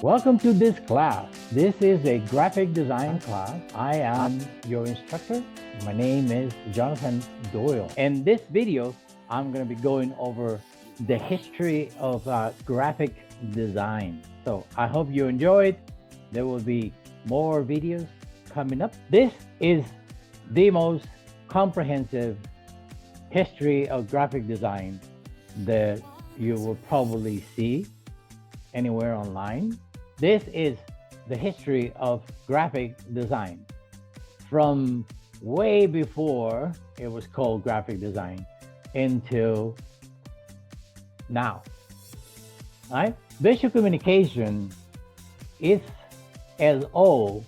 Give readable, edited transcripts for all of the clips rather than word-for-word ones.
Welcome to this class. This is a graphic design class. I am your instructor. My name is Jonathan Doyle. In this video, I'm going to be going over the history of graphic design. So I hope you enjoyed. There will be more videos coming up. This is the most comprehensive history of graphic design that you will probably see anywhere online. This is the history of graphic design from way before it was called graphic design until now. Right? Visual communication is as old,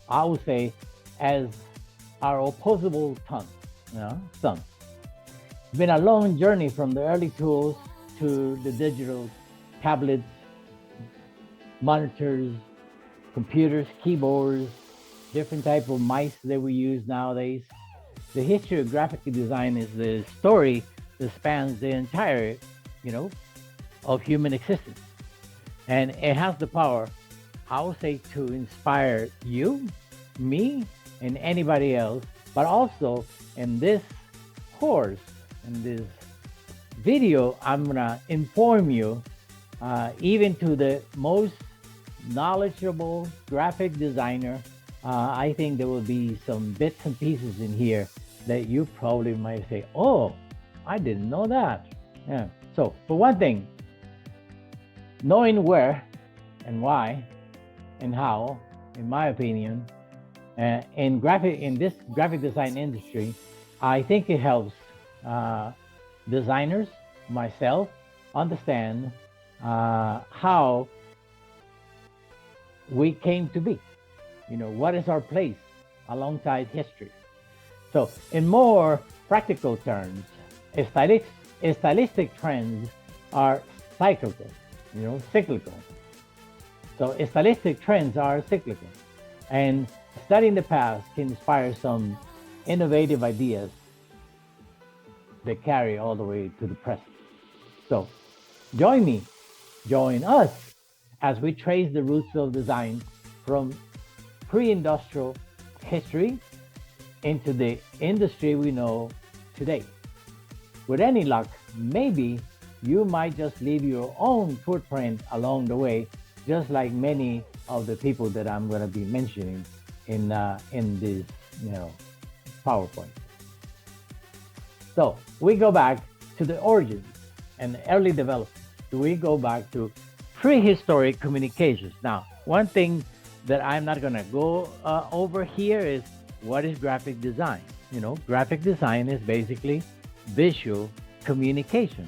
I would say, as our opposable tongue, thumb. It's been a long journey from the early tools to the digital tablets, monitors, computers, keyboards, different type of mice that we use nowadays. The history of graphic design is the story that spans the entire, of human existence. And it has the power, I would say, to inspire you, me, and anybody else. But also in this course, in this video, I'm gonna inform you, even to the most knowledgeable graphic designer. I think there will be some bits and pieces in here that you probably might say, oh, I didn't know that. Yeah. So for one thing, knowing where and why and how, in my opinion, in this graphic design industry, I think it helps designers, myself, understand how we came to be. What is our place alongside history? So in more practical terms, stylistic trends are cyclical, cyclical. So stylistic trends are cyclical, and studying the past can inspire some innovative ideas that carry all the way to the present. So join us as we trace the roots of design from pre-industrial history into the industry we know today. With any luck, maybe you might just leave your own footprint along the way, just like many of the people that I'm going to be mentioning in this PowerPoint. So we go back to the origins and early development. We go back to prehistoric communications. Now, one thing that I'm not going to go over here is what is graphic design. Graphic design is basically visual communication.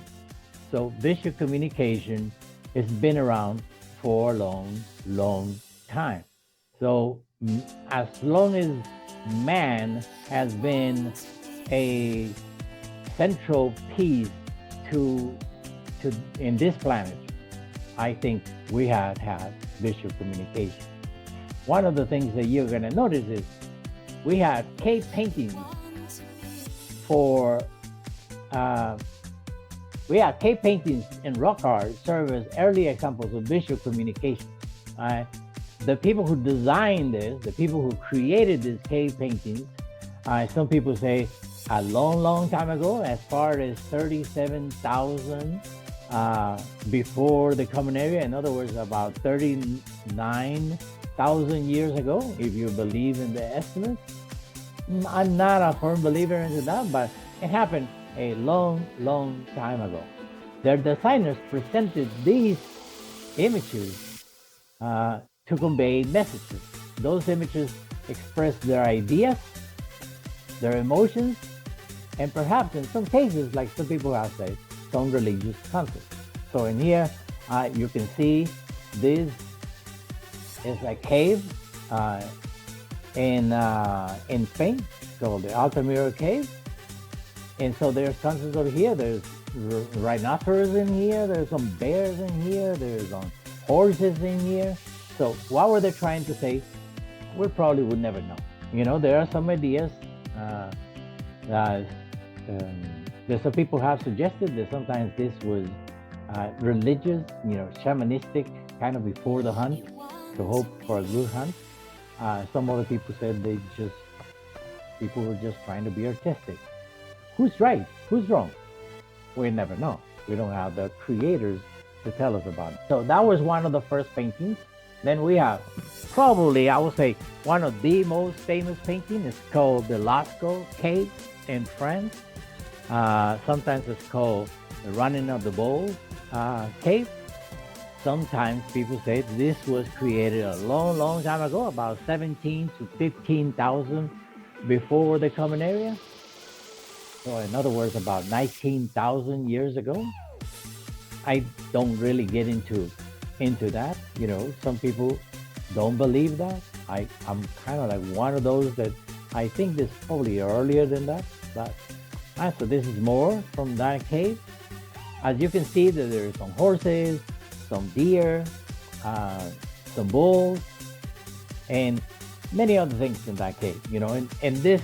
So visual communication has been around for a long time. So as long as man has been a central piece to in this planet, I think we have had visual communication. One of the things that you're going to notice is we have cave paintings and rock art serve as early examples of visual communication. The people who designed this, the people who created these cave paintings, some people say a long time ago, as far as 37,000 before the Common Era. In other words, about 39,000 years ago, if you believe in the estimates. I'm not a firm believer into that, but it happened a long time ago. Their designers presented these images to convey messages. Those images express their ideas, their emotions, and perhaps in some cases, like some people have said, some religious concepts. So in here, you can see this is a cave in Spain called the Altamira Cave. And so there's concepts over here. There's rhinoceros in here. There's some bears in here. There's some horses in here. So what were they trying to say? We probably would never know. There are some ideas that some people have suggested that sometimes this was religious, shamanistic kind of before the hunt to hope for a good hunt. Some other people said people were just trying to be artistic. Who's right? Who's wrong? We never know. We don't have the creators to tell us about it. So that was one of the first paintings. Then we have probably, I would say, one of the most famous paintings. It's called the Lascaux Cave in France. Sometimes it's called the Running of the Bulls Cave. Sometimes people say this was created a long, long time ago, about 17 to 15,000 before the Common Era. So in other words, about 19,000 years ago. I don't really get into that. Some people don't believe that. I'm kind of like one of those that I think this is probably earlier than that. But so this is more from that cave. As you can see, that there are some horses, some deer, some bulls, and many other things in that cave. And this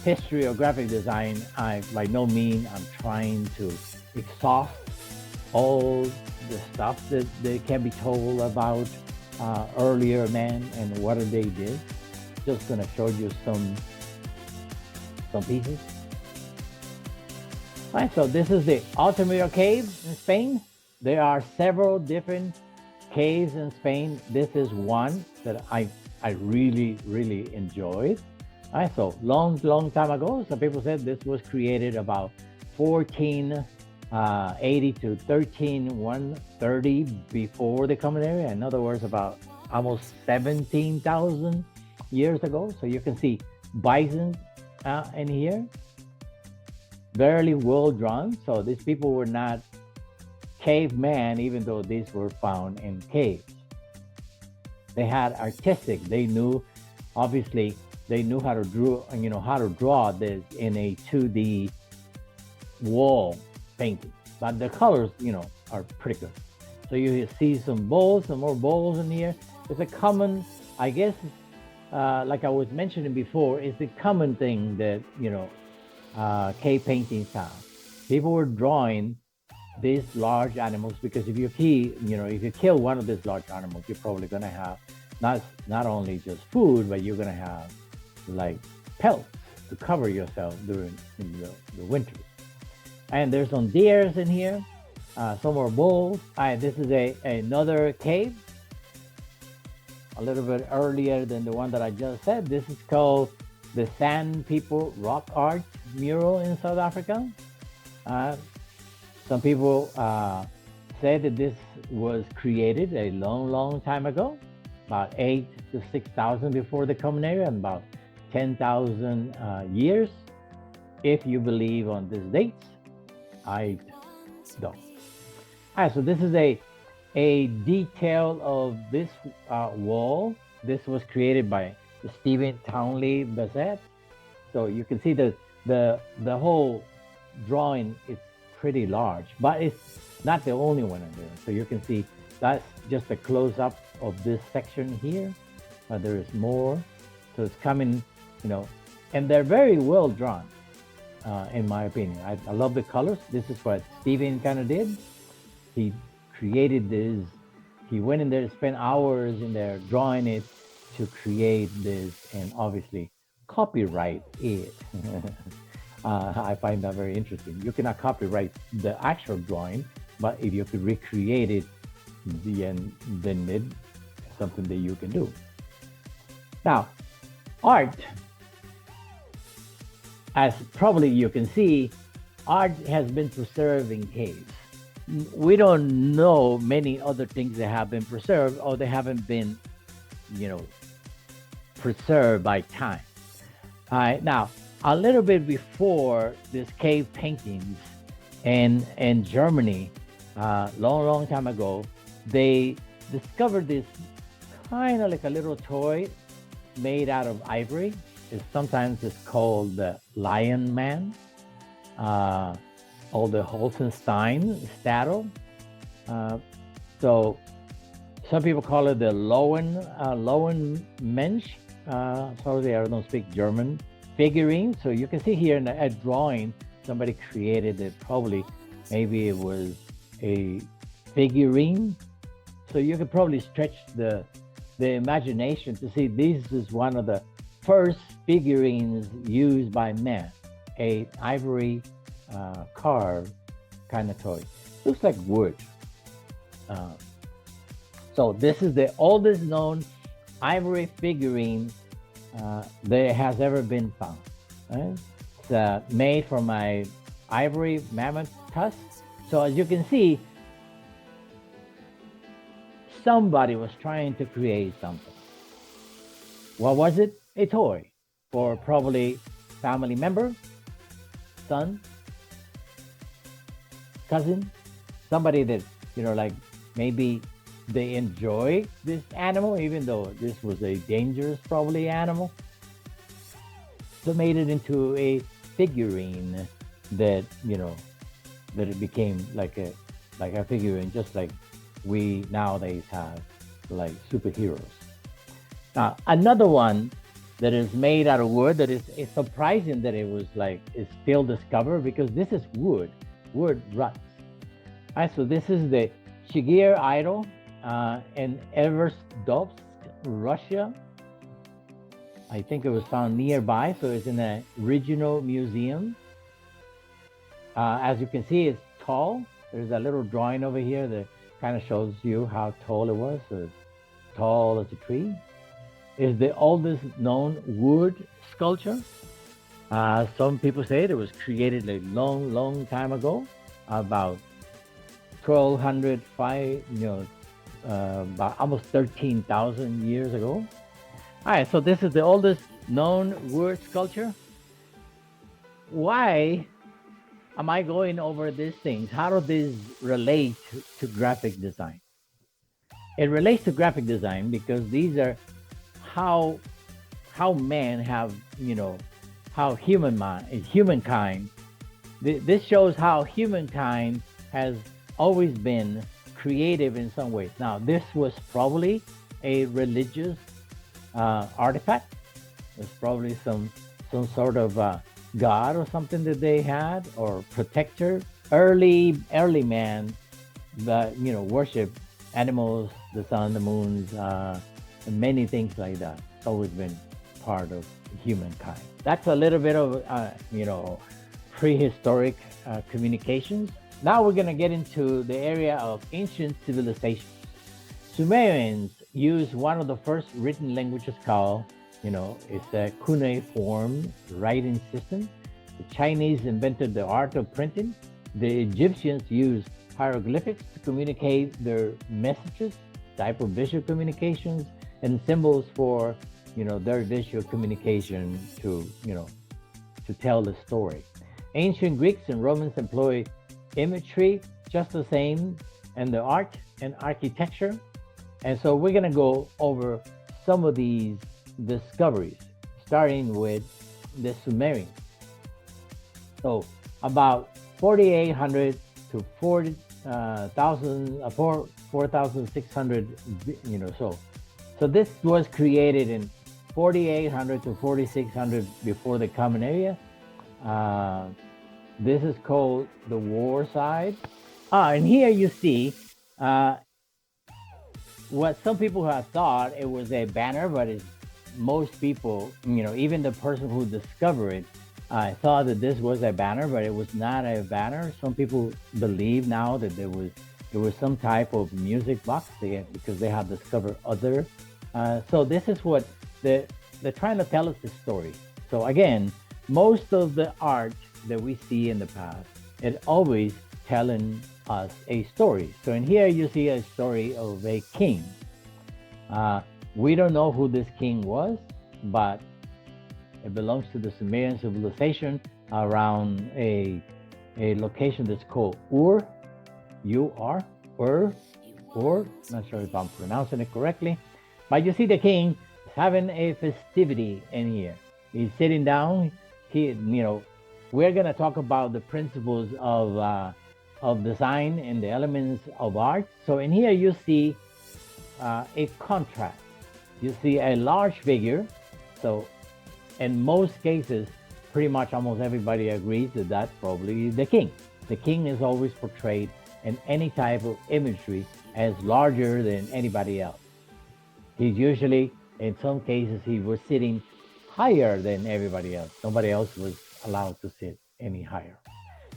history of graphic design, I by no means I'm trying to exhaust all the stuff that can be told about earlier men and what they did. Just gonna show you some pieces. All right, so this is the Altamira Cave in Spain. There are several different caves in Spain. This is one that I really, really enjoyed. All right, so long time ago, some people said this was created about 1480 to 13130 before the Common Era. In other words, about almost 17,000 years ago. So you can see bison in here, very well drawn. So these people were not cavemen, even though these were found in caves. They had artistic. They knew, obviously, they knew how to draw this in a 2D wall painting. But the colors, are pretty good. So you see some more bowls in here. It's a common, I guess, like I was mentioning before, it's the common thing that, cave paintings have. People were drawing these large animals because if you kill one of these large animals, you're probably going to have not only just food, but you're going to have like pelts to cover yourself during the winter. And there's some deers in here, some more bulls. This is another cave, a little bit earlier than the one that I just said. This is called the Sand People Rock Art Mural in South Africa. Some people say that this was created a long time ago, about 8 to 6,000 before the Common Era, and about 10,000 years. If you believe on these dates, I don't. So this is a detail of this wall. This was created by Stephen Townley Bassett. So you can see the whole drawing is pretty large, but it's not the only one in there. So you can see that's just a close-up of this section here. There is more. So it's coming, and they're very well drawn, in my opinion. I love the colors. This is what Stephen kind of did. He created this. He went in there, spent hours in there drawing it to create this, and obviously copyright it. I find that very interesting. You cannot copyright the actual drawing, but if you could recreate it, then it's something that you can do. Now, art, as probably you can see, art has been preserved in caves. We don't know many other things that have been preserved, or they haven't been, preserved by time. All right, now, a little bit before this cave paintings in Germany, long time ago, they discovered this kind of like a little toy made out of ivory. Sometimes it's called the Lion Man, or the Holzenstein statue. So some people call it the Lowenmensch. Sorry, I don't speak German. Figurine. So you can see here in a drawing, somebody created it. Probably, maybe it was a figurine. So you could probably stretch the imagination to see this is one of the first figurines used by men, a ivory carved kind of toy. Looks like wood. Uh, so this is the oldest known ivory figurine that has ever been found. Right? It's made from a ivory mammoth tusk. So as you can see, somebody was trying to create something. What was it? A toy for probably family member, son, cousin, somebody that, like maybe they enjoy this animal, even though this was a dangerous probably animal. So made it into a figurine that, that it became like a figurine, just like we nowadays have like superheroes. Now, another one that is made out of wood that is it's surprising that it was like is still discovered because this is wood ruts. All right, so this is the Chigir idol in Eversdovsk, Russia. I think it was found nearby, so it's in a regional museum. As you can see, it's tall. There's a little drawing over here that kind of shows you how tall it was. So it's tall as a tree. Is the oldest known wood sculpture. Some people say it was created a long time ago, about 1205, about almost 13,000 years ago. All right, so this is the oldest known wood sculpture. Why am I going over these things? How do these relate to graphic design? It relates to graphic design because these are how men have, how humankind. This shows how humankind has always been creative in some ways. Now, this was probably a religious artifact. It's probably some sort of god or something that they had, or protector. Early man, worship animals, the sun, the moons, and many things like that. It's always been part of humankind. That's a little bit of prehistoric communications. Now we're going to get into the area of ancient civilizations. Sumerians used one of the first written languages called, it's a cuneiform writing system. The Chinese invented the art of printing. The Egyptians used hieroglyphics to communicate their messages, type of visual communications, and symbols for, their visual communication to tell the story. Ancient Greeks and Romans employed imagery just the same, and the art and architecture. And so we're going to go over some of these discoveries, starting with the Sumerians. So about 4,800 to 4,600, So this was created in 4,800 to 4,600 before the Common Era. This is called the war side. And here you see what some people have thought it was a banner, but most people, even the person who discovered it, thought that this was a banner, but it was not a banner. Some people believe now that it was some type of music box because they have discovered other. So this is what they're trying to tell us the story. So again, most of the art that we see in the past, it always telling us a story. So in here you see a story of a king. We don't know who this king was, but it belongs to the Sumerian civilization around a location that's called Ur, Ur, not sure if I'm pronouncing it correctly, but you see the king having a festivity in here. He's sitting down. We're going to talk about the principles of design and the elements of art. So in here you see a contrast. You see a large figure. So in most cases, pretty much almost everybody agrees that that's probably the king. The king is always portrayed and any type of imagery as larger than anybody else. He's usually, in some cases, he was sitting higher than everybody else. Nobody else was allowed to sit any higher.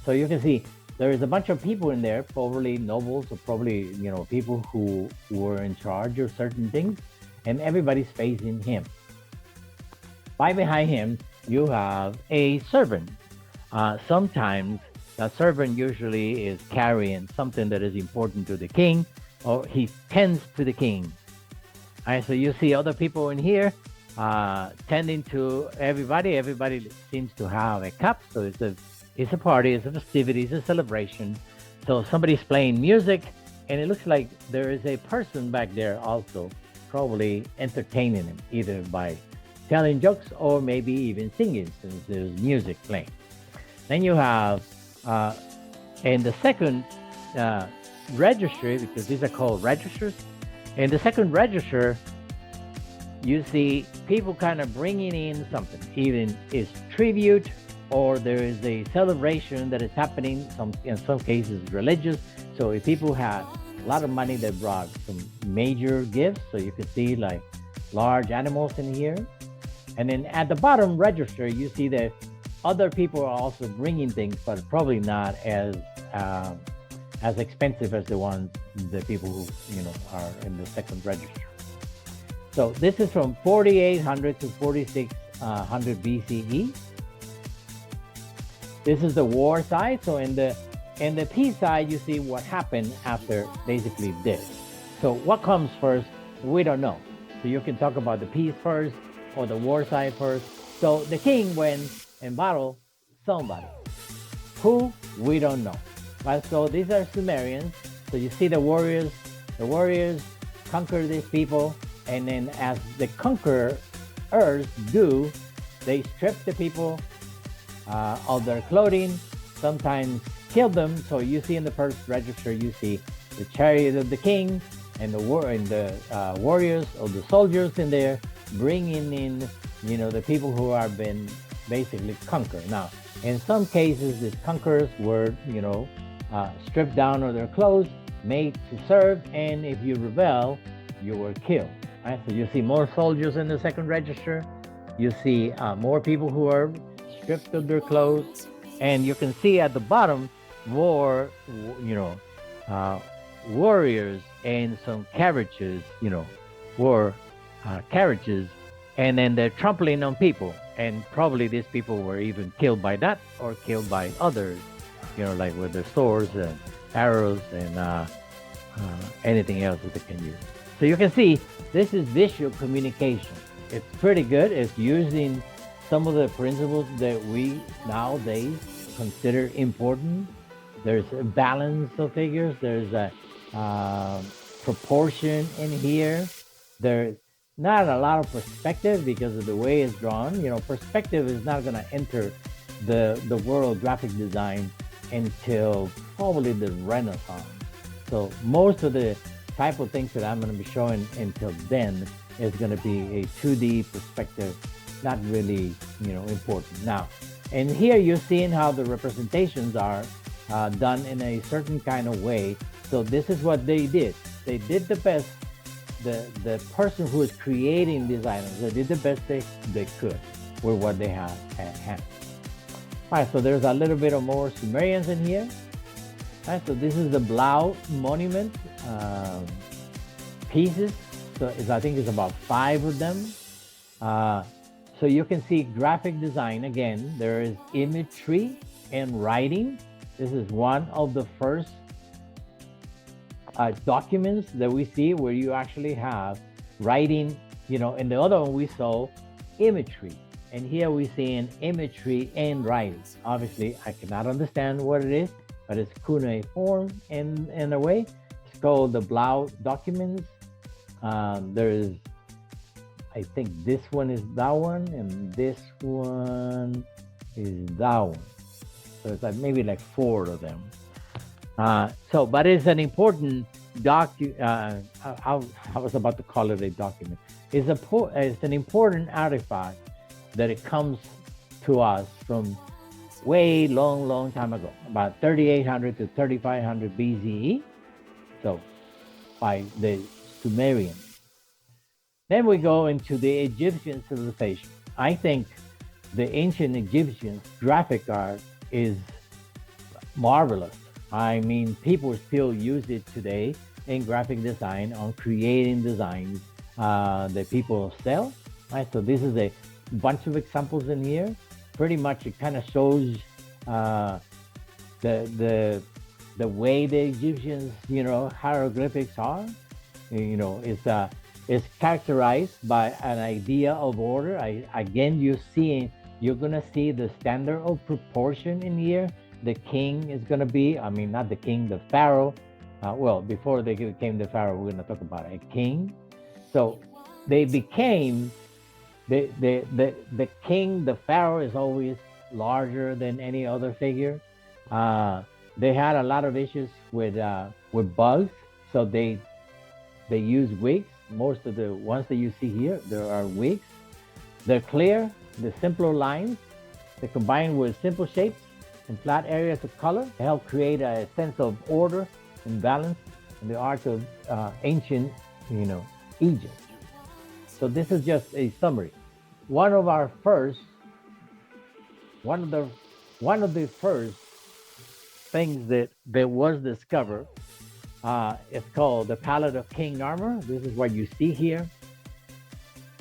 So you can see there is a bunch of people in there, probably nobles or probably, people who were in charge of certain things, and everybody's facing him. Right behind him, you have a servant. Sometimes the servant usually is carrying something that is important to the king, or he tends to the king. All right, so you see other people in here tending to everybody. Everybody seems to have a cup, so it's a party, it's a festivity, it's a celebration. So somebody's playing music, and it looks like there is a person back there also, probably entertaining him, either by telling jokes or maybe even singing, since there's music playing. Then you have in the second register, because these are called registers. In the second register, you see people kind of bringing in something, even it's tribute or there is a celebration that is happening. In some cases, religious. So if people had a lot of money, they brought some major gifts. So you can see like large animals in here. And then at the bottom register, you see that other people are also bringing things, but probably not as expensive as the people who are in the second register. So this is from 4800 to 4600 BCE. This is the war side. So in the peace side, you see what happened after basically this. So what comes first, we don't know. So you can talk about the peace first or the war side first. So the king went and battled somebody. Who? We don't know. Right? So these are Sumerians. So you see the warriors conquer these people, and then as the conquerors do, they strip the people of their clothing, sometimes kill them. So you see in the first register, you see the chariot of the king and the warriors or the soldiers in there, bringing in, the people who have been basically conquered. Now, in some cases, these conquerors were, stripped down of their clothes, made to serve, and if you rebel, you were killed. Right? So you see more soldiers in the second register. You see more people who are stripped of their clothes, and you can see at the bottom warriors and some carriages, carriages, and then they're trampling on people, and probably these people were even killed by that or killed by others, like with their swords and arrows and anything else that they can use. So you can see this is visual communication. It's pretty good. It's using some of the principles that we nowadays consider important. There's a balance of figures. There's a proportion in here. There's not a lot of perspective because of the way it's drawn. Perspective is not going to enter the world of graphic design until probably the Renaissance. So most of the type of things that I'm going to be showing until then is going to be a 2D perspective, not really, important. Now, and here you're seeing how the representations are done in a certain kind of way. So this is what they did. They did the best. The person who is creating these items, they did the best they could with what they had at hand. All right, so there's a little bit of more Sumerians in here. All right, so this is the Blau monument pieces. So I think it's about 5 of them. So you can see graphic design. Again, there is imagery and writing. This is one of the first documents that we see where you actually have writing, and the other one we saw imagery. And here we see an imagery and writing. Obviously, I cannot understand what it is, but it's cuneiform in a way. It's called the Blau documents. There's, I think this one is that one, and this one is that one. So it's like maybe like 4 of them. But it's an important I was about to call it a document. It's an important artifact that it comes to us from way long time ago, about 3800 to 3500 BCE. So by the Sumerians. Then we go into the Egyptian civilization. I think the ancient Egyptians' graphic art is marvelous. I mean, people still use it today in graphic design on creating designs that people sell. Right, so this is a bunch of examples in here. Pretty much, it kind of shows uh, the the way the Egyptians, hieroglyphics are. It's characterized by an idea of order. Again, you're gonna see the standard of proportion in here. The king is gonna be, I mean, not the king, the pharaoh. Well, before they became the pharaoh, we're gonna talk about a king. So they became the king, the pharaoh is always larger than any other figure. They had a lot of issues with bugs, so they use wigs. Most of the ones that you see here, there are wigs. They're clear, the simpler lines, they combine with simple shapes and flat areas of color to help create a sense of order and balance in the art of ancient, Egypt. So this is just a summary. One of our first, one of the one of the first things that was discovered, it's called the Palette of King Narmer. This is what you see here.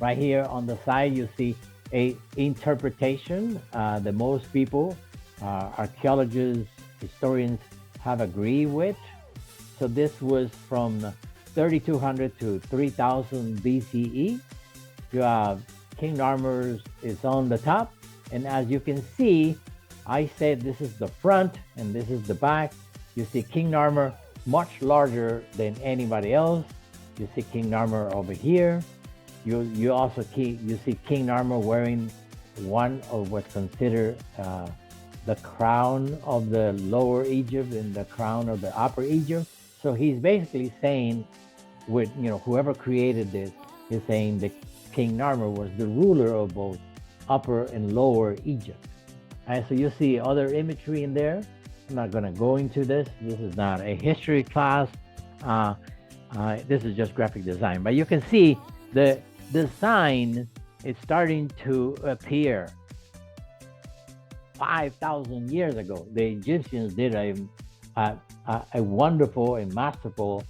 Right here on the side, you see a interpretation that most people, archaeologists, historians, have agreed with. So this was from 3200 to 3000 BCE. You have King Narmer's is on the top, and as you can see, I said this is the front and this is the back. You see King Narmer much larger than anybody else. You see King Narmer over here. You also see King Narmer wearing one of what's considered the crown of the lower Egypt and the crown of the upper Egypt. So he's basically saying, with whoever created this is saying that King Narmer was the ruler of both upper and lower Egypt. And so you see other imagery in there. I'm not going to go into this. This is not a history class. This is just graphic design. But you can see the design is starting to appear. 5,000 years ago, the Egyptians did a wonderful and masterful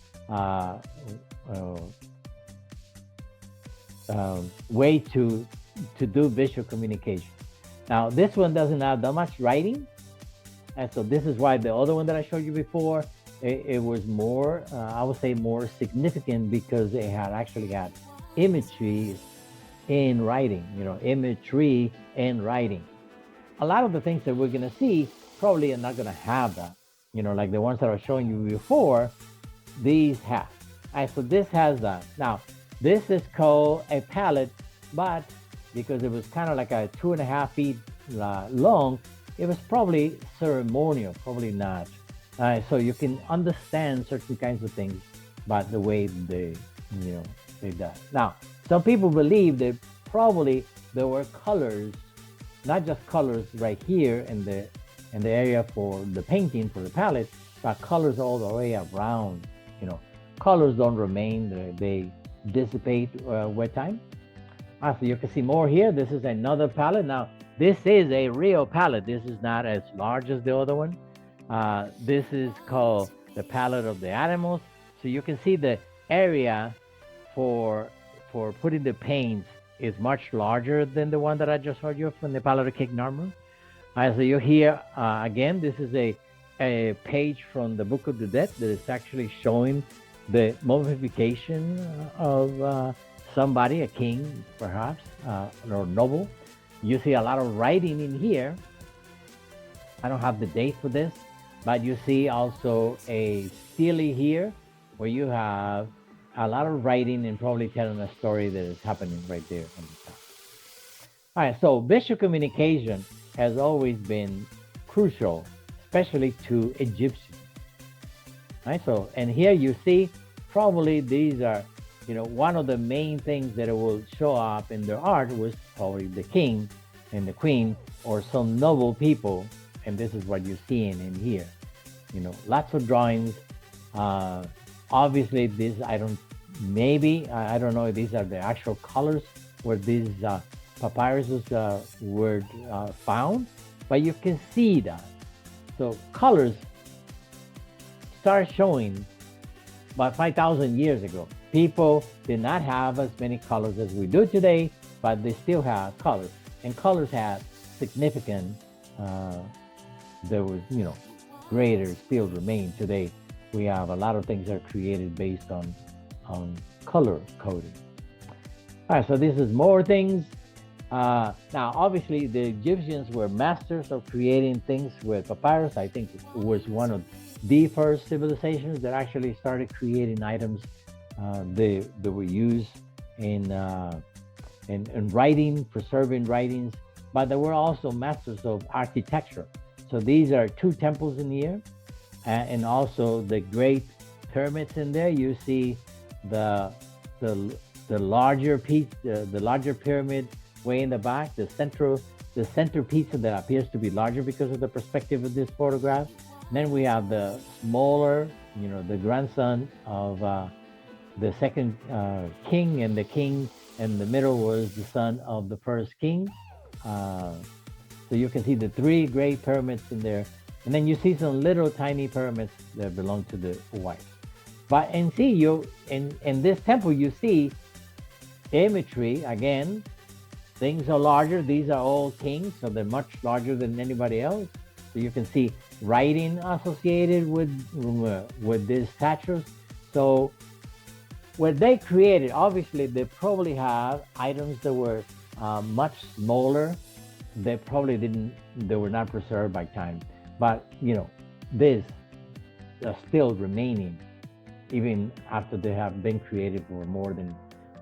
way to do visual communication. Now, this one doesn't have that much writing. And so this is why the other one that I showed you before, it was more, I would say more significant because it actually had imagery in writing, imagery in writing. A lot of the things that we're going to see probably are not going to have that, like the ones that I was showing you before, these have. And so this has that. Now, this is called a palette, but because it was kind of like a 2.5 feet long, it was probably ceremonial, probably not. So you can understand certain kinds of things by the way they done. Now, some people believe that probably there were colors, not just colors right here in the area for the painting, for the palette, but colors all the way around. Colors don't remain; they dissipate with time. So you can see more here. This is another palette. Now, this is a real palette. This is not as large as the other one. This is called the palette of the animals. So you can see the area for putting the paints is much larger than the one that I just showed you from the palette of King Narmer. So you hear again, this is a page from the Book of the Dead that is actually showing the mummification of somebody, a king perhaps, or noble. You see a lot of writing in here. I don't have the date for this, but you see also a stele here where you have a lot of writing and probably telling a story that is happening right there on the top. All right, so visual communication has always been crucial, especially to Egyptians. Right, so, and here you see probably these are, one of the main things that it will show up in their art was probably the king and the queen, or some noble people, and this is what you're seeing in here. Lots of drawings. Uh, Obviously, this I don't. Maybe I don't know if these are the actual colors where these papyruses were found, but you can see that. So colors start showing about 5,000 years ago. People did not have as many colors as we do today, but they still have colors, and colors have significant. There was, greater still remain today. We have a lot of things that are created based on color coding. All right, so this is more things. Now, obviously, the Egyptians were masters of creating things with papyrus. I think it was one of the first civilizations that actually started creating items they were used in writing, preserving writings, but they were also masters of architecture. So these are two temples in here, and also the great pyramids in there. You see the larger piece, the larger pyramid way in the back, the center piece that appears to be larger because of the perspective of this photograph. And then we have the smaller, the grandson of the second king, and the king in the middle was the son of the first king. So you can see the three great pyramids in there. And then you see some little tiny pyramids that belong to the whites. But and see, in this temple you see imagery again. Things are larger. These are all kings, so they're much larger than anybody else. So you can see writing associated with these statues. So what they created, obviously, they probably have items that were much smaller. They were not preserved by time. But this are still remaining even after they have been created for more than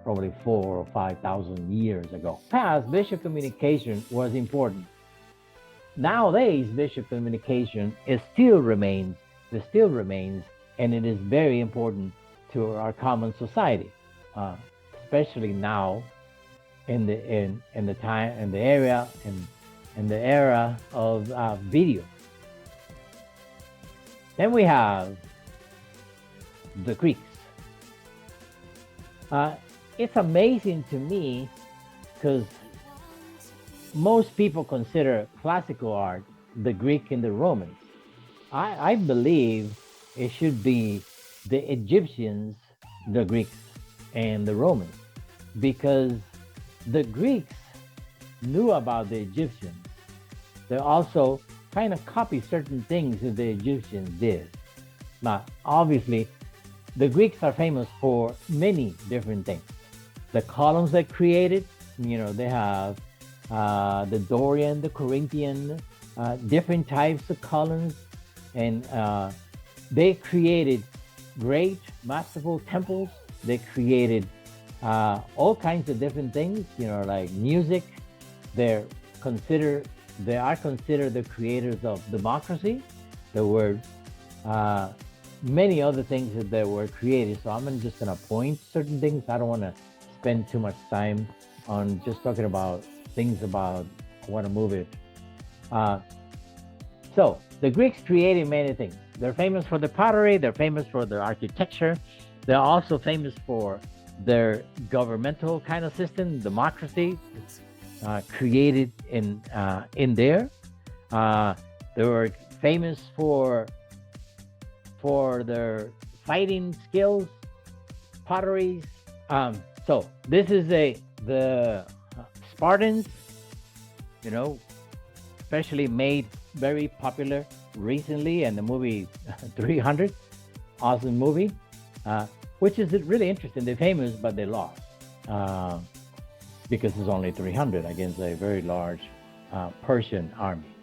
probably 4,000 or 5,000 years ago. Past visual communication was important. Nowadays, visual communication still remains, and it is very important to our common society, especially now in the era of video. Then we have the Greeks. It's amazing to me because most people consider classical art the Greek and the Romans. I believe it should be the Egyptians, the Greeks, and the Romans, because the Greeks knew about the Egyptians. They also kind of copy certain things that the Egyptians did. Now, obviously, the Greeks are famous for many different things. The columns they created, they have the Dorian, the Corinthian, different types of columns, and they created great, masterful temples. They created all kinds of different things, like music. They are considered the creators of democracy. There were many other things that were created. So I'm just going to point certain things. I don't want to spend too much time on just talking about things about. I want to move it. So the Greeks created many things. They're famous for the pottery. They're famous for their architecture. They're also famous for their governmental kind of system, democracy, created in there. They were famous for their fighting skills, potteries. So this is the Spartans, especially made very popular recently in the movie 300, awesome movie, which is really interesting. They're famous, but they lost because it's only 300 against a very large Persian army.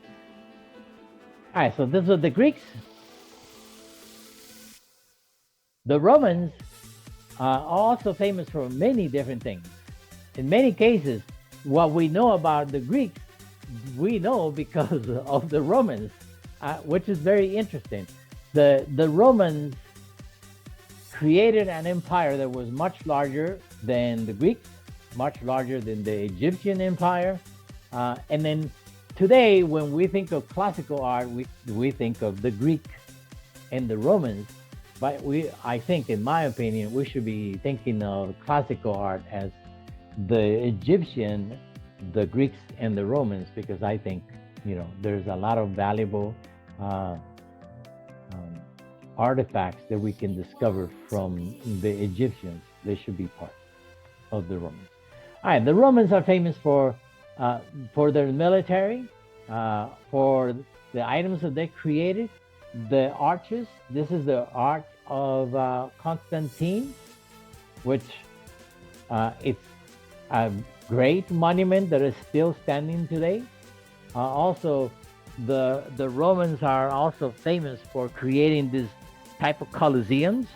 All right, so this was the Greeks. The Romans are also famous for many different things. In many cases, what we know about the Greeks, we know because of the Romans, which is very interesting. The Romans created an empire that was much larger than the Greeks, much larger than the Egyptian empire. And then today, when we think of classical art, we think of the Greek and the Romans. But I think, in my opinion, we should be thinking of classical art as the Egyptian, the Greeks, and the Romans, because I think, there's a lot of valuable uh, um, artifacts that we can discover from the Egyptians. They should be part of the Romans. All right, the Romans are famous for their military, for the items that they created, the arches. This is the Arch of Constantine, which it's a great monument that is still standing today. Also, the Romans are also famous for creating this type of colosseums.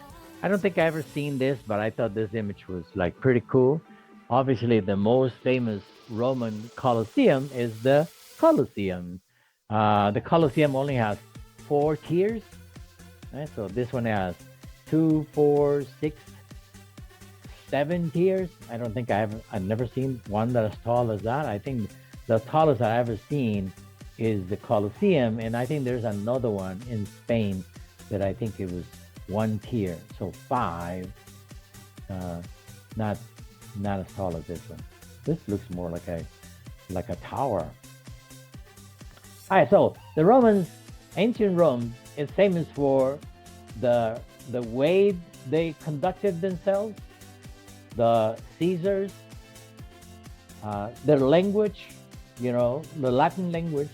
I don't think I ever seen this, but I thought this image was like pretty cool. Obviously, the most famous Roman Colosseum is the Colosseum. The Colosseum only has 4 tiers, right? So this one has 2, 4, 6, 7 tiers. I don't think I've never seen one that as tall as that. I think the tallest I've ever seen is the Colosseum, and I think there's another one in Spain that I think it was 1 tier, so 5. Not as tall as this one. This looks more like a tower. All right, so the Romans, ancient Rome, is famous for the way they conducted themselves, the Caesars, their language, the Latin language,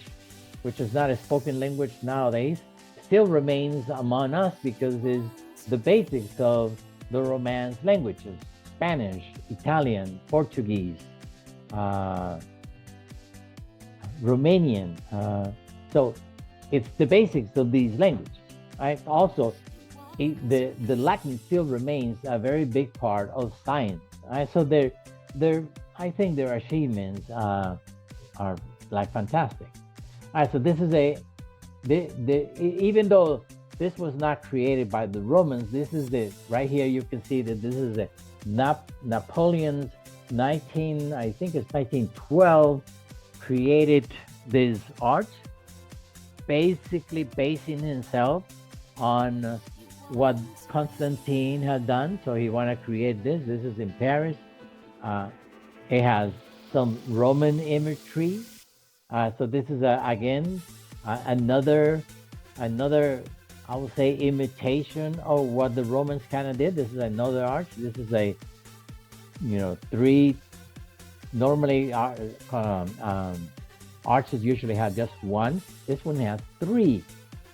which is not a spoken language nowadays, still remains among us because it's the basics of the Romance languages: Spanish, Italian, Portuguese, Romanian. So it's the basics of these languages, right? Also, the Latin still remains a very big part of science, right? So I think their achievements are like fantastic. All right, so this is even though this was not created by the Romans, this is right here you can see that this is Napoleon's I think it's 1912, created this arch, basically basing himself on what Constantine had done. So he wanted to create this. This is in Paris. It has some Roman imagery. So this is again another I would say imitation of what the Romans kind of did. This is another arch. This is a 3. Normally arches usually have just one. This one has 3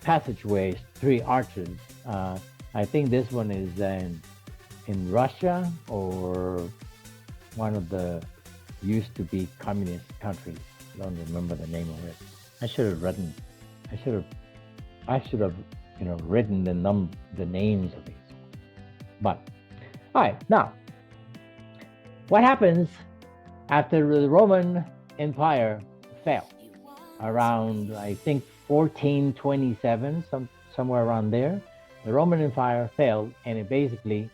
passageways, 3 arches. I think this one is in Russia or one of the used to be communist countries. I don't remember the name of it. I should have written the names of these. But all right, now what happens after the Roman Empire fell around, I think, 1427, somewhere around there? The Roman Empire fell and it basically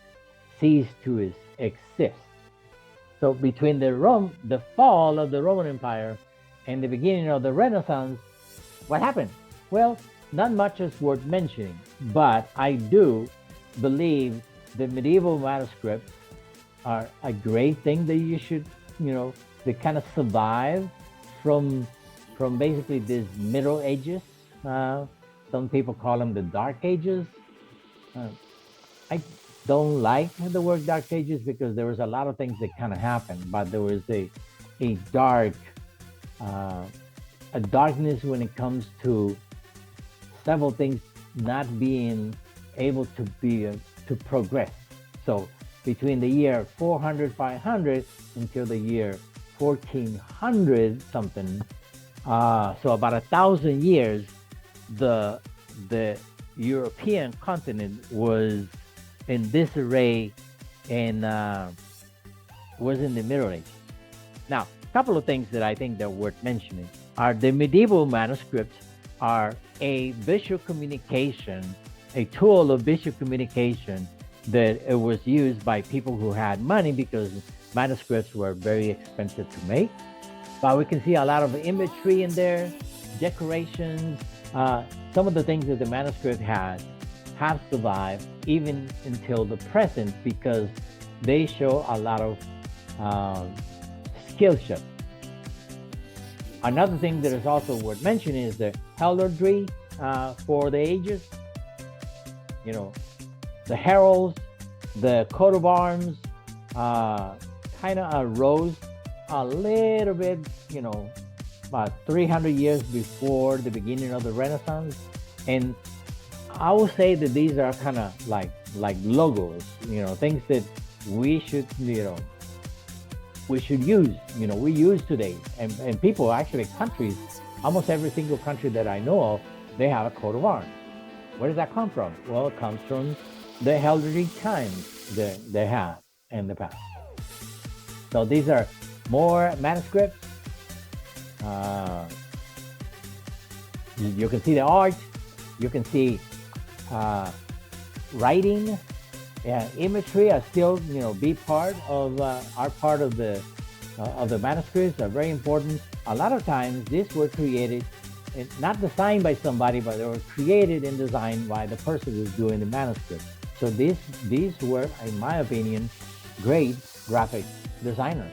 ceased to exist. So between the fall of the Roman Empire and the beginning of the Renaissance, what happened? Well, not much is worth mentioning, but I do believe the medieval manuscripts are a great thing that you should, they kind of survive from basically these Middle Ages. Some people call them the Dark Ages. I don't like the word Dark Ages because there was a lot of things that kind of happened, but there was a darkness when it comes to several things not being able to progress. So between the year 400, 500 until the year 1400 something, so about 1,000 years, the European continent was in disarray and was in the Middle Ages. Now, a couple of things that I think that are worth mentioning are the medieval manuscripts are a visual communication, a tool of visual communication that it was used by people who had money because manuscripts were very expensive to make. But we can see a lot of imagery in there, decorations. Some of the things that the manuscript has have survived even until the present because they show a lot of um, skillship. Another thing that is also worth mentioning is the heraldry for the ages. You know, the heralds, the coat of arms, uh, kind of arose a little bit, about 300 years before the beginning of the Renaissance. And I would say that these are kind of like logos, things that we should, we should use, we use today. And people, actually countries, almost every single country that I know of, they have a coat of arms. Where does that come from? Well, it comes from the heraldry times that they had in the past. So these are more manuscripts. Uh, you can see the art. You can see writing, imagery are still, be part of are part of the manuscripts. Are very important. A lot of times, these were created, not designed by somebody, but they were created and designed by the person who's doing the manuscript. So these were, in my opinion, great graphic designers,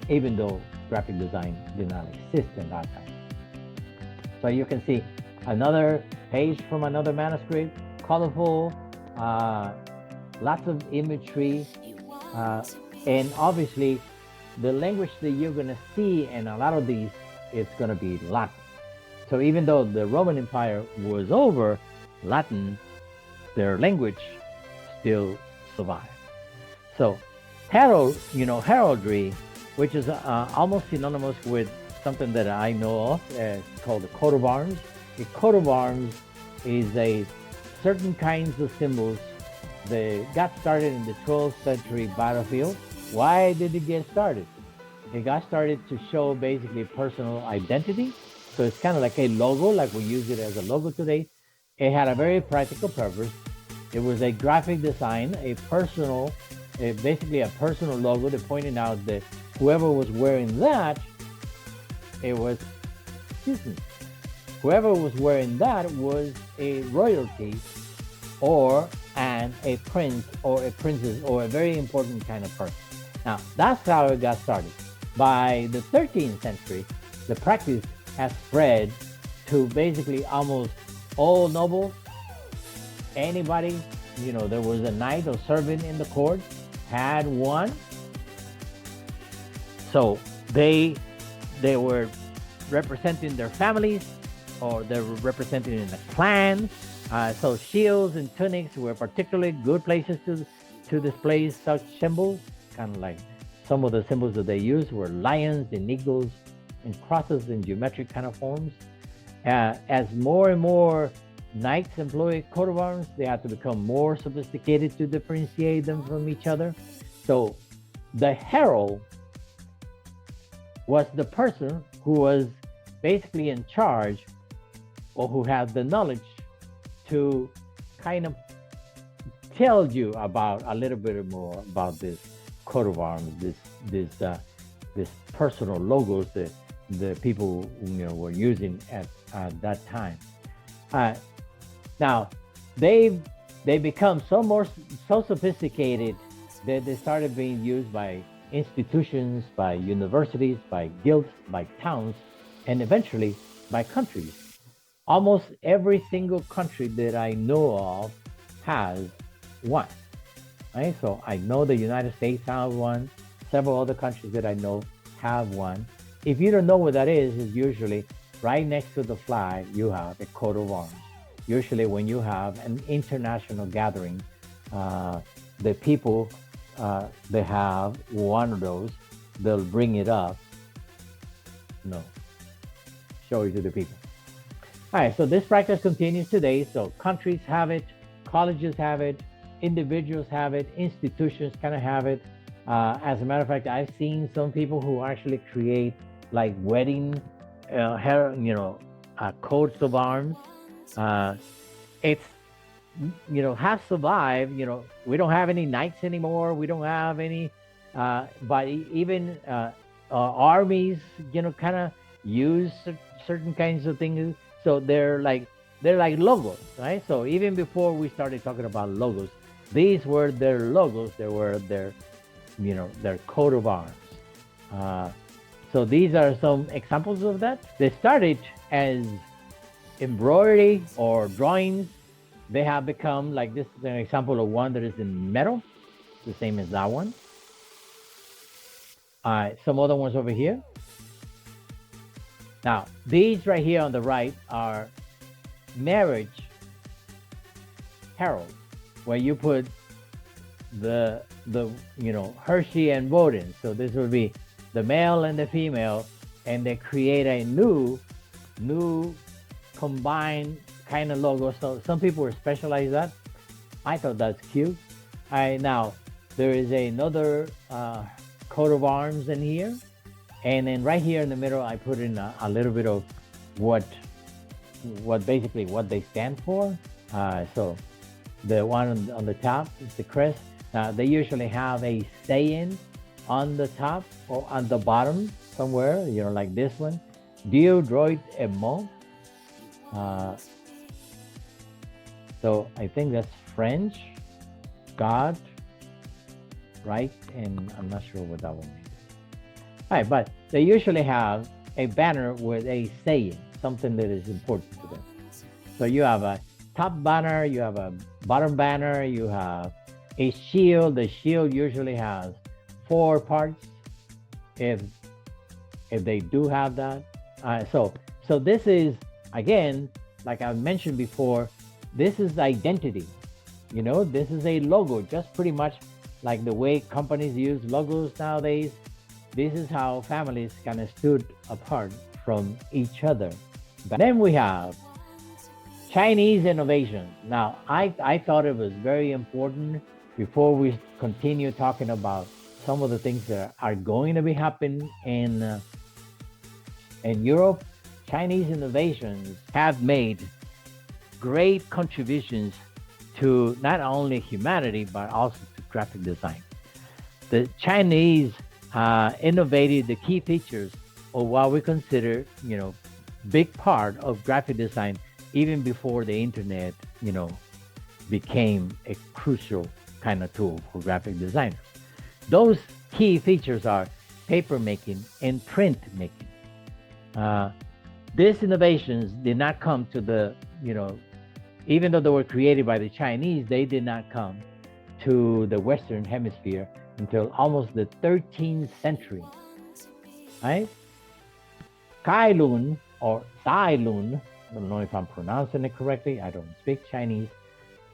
even though graphic design did not exist in that time. So you can see another page from another manuscript, colorful, lots of imagery, and obviously the language that you're going to see in a lot of these is going to be Latin. So even though the Roman Empire was over, Latin, their language, still survived. So heraldry, which is almost synonymous with something that I know of, called the coat of arms. A coat of arms is a certain kinds of symbols that got started in the 12th century battlefield. Why did it get started? It got started to show basically personal identity. So it's kind of like a logo, like we use it as a logo today. It had a very practical purpose. It was a graphic design, basically a personal logo that pointed out that whoever was wearing that, whoever was wearing that was a royalty or a prince or a princess or a very important kind of person. Now, that's how it got started. By the 13th century, the practice has spread to basically almost all nobles. Anybody, there was a knight or servant in the court, had one. So they were representing their families, or they were represented in the clan. So shields and tunics were particularly good places to display such symbols. Kind of like some of the symbols that they used were lions and eagles and crosses in geometric kind of forms. As more and more knights employ coat of arms, they have to become more sophisticated to differentiate them from each other. So the herald was the person who was basically in charge, or who had the knowledge to kind of tell you about a little bit more about this coat of arms, this personal logos that the people were using at that time. Now they become so sophisticated that they started being used by institutions, by universities, by guilds, by towns, and eventually by countries. Almost every single country that I know of has one. Right? So I know the United States have one. Several other countries that I know have one. If you don't know what that is, it's usually right next to the flag, you have a coat of arms. Usually when you have an international gathering, the people, they have one of those, they'll bring it up, show it to the people. All right, so this practice continues today. So countries have it, colleges have it, individuals have it, institutions kind of have it. As a matter of fact, I've seen some people who actually create like wedding, coats of arms. It's, have survived. We don't have any knights anymore. We don't have any, but even armies, kind of use certain kinds of things. So they're like logos, right? So even before we started talking about logos, these were their logos. They were their coat of arms. Uh, so these are some examples of that. They started as embroidery or drawings. They have become, like, this is an example of one that is in metal, the same as that one. Some other ones over here. Now, these right here on the right are marriage heralds, where you put the Hershey and Bowden. So this would be the male and the female, and they create a new combined kind of logo. So some people are specialized that. I thought that's cute. Now there is another coat of arms in here, and then right here in the middle I put in a little bit of what basically what they stand for. So the one on the top is the crest. Now they usually have a saying on the top or on the bottom somewhere, like this one, Dieu droit et mort. So I think that's French, God, right? And I'm not sure what that one means. All right, but they usually have a banner with a saying, something that is important to them. So you have a top banner, you have a bottom banner, you have a shield. The shield usually has 4 parts, if they do have that. So this is, again, like I mentioned before, this is identity. This is a logo, just pretty much like the way companies use logos nowadays. This is how families kind of stood apart from each other. But then we have Chinese innovation. Now, I thought it was very important, before we continue talking about some of the things that are going to be happening in Europe. Chinese innovations have made great contributions to not only humanity, but also to graphic design. The Chinese innovated the key features of what we consider, big part of graphic design, even before the internet, became a crucial kind of tool for graphic designers. Those key features are paper making and print making. These innovations did not come to the, even though they were created by the Chinese, they did not come to the Western Hemisphere until almost the 13th century, right? Cai Lun, or Cai Lun, I don't know if I'm pronouncing it correctly, I don't speak Chinese.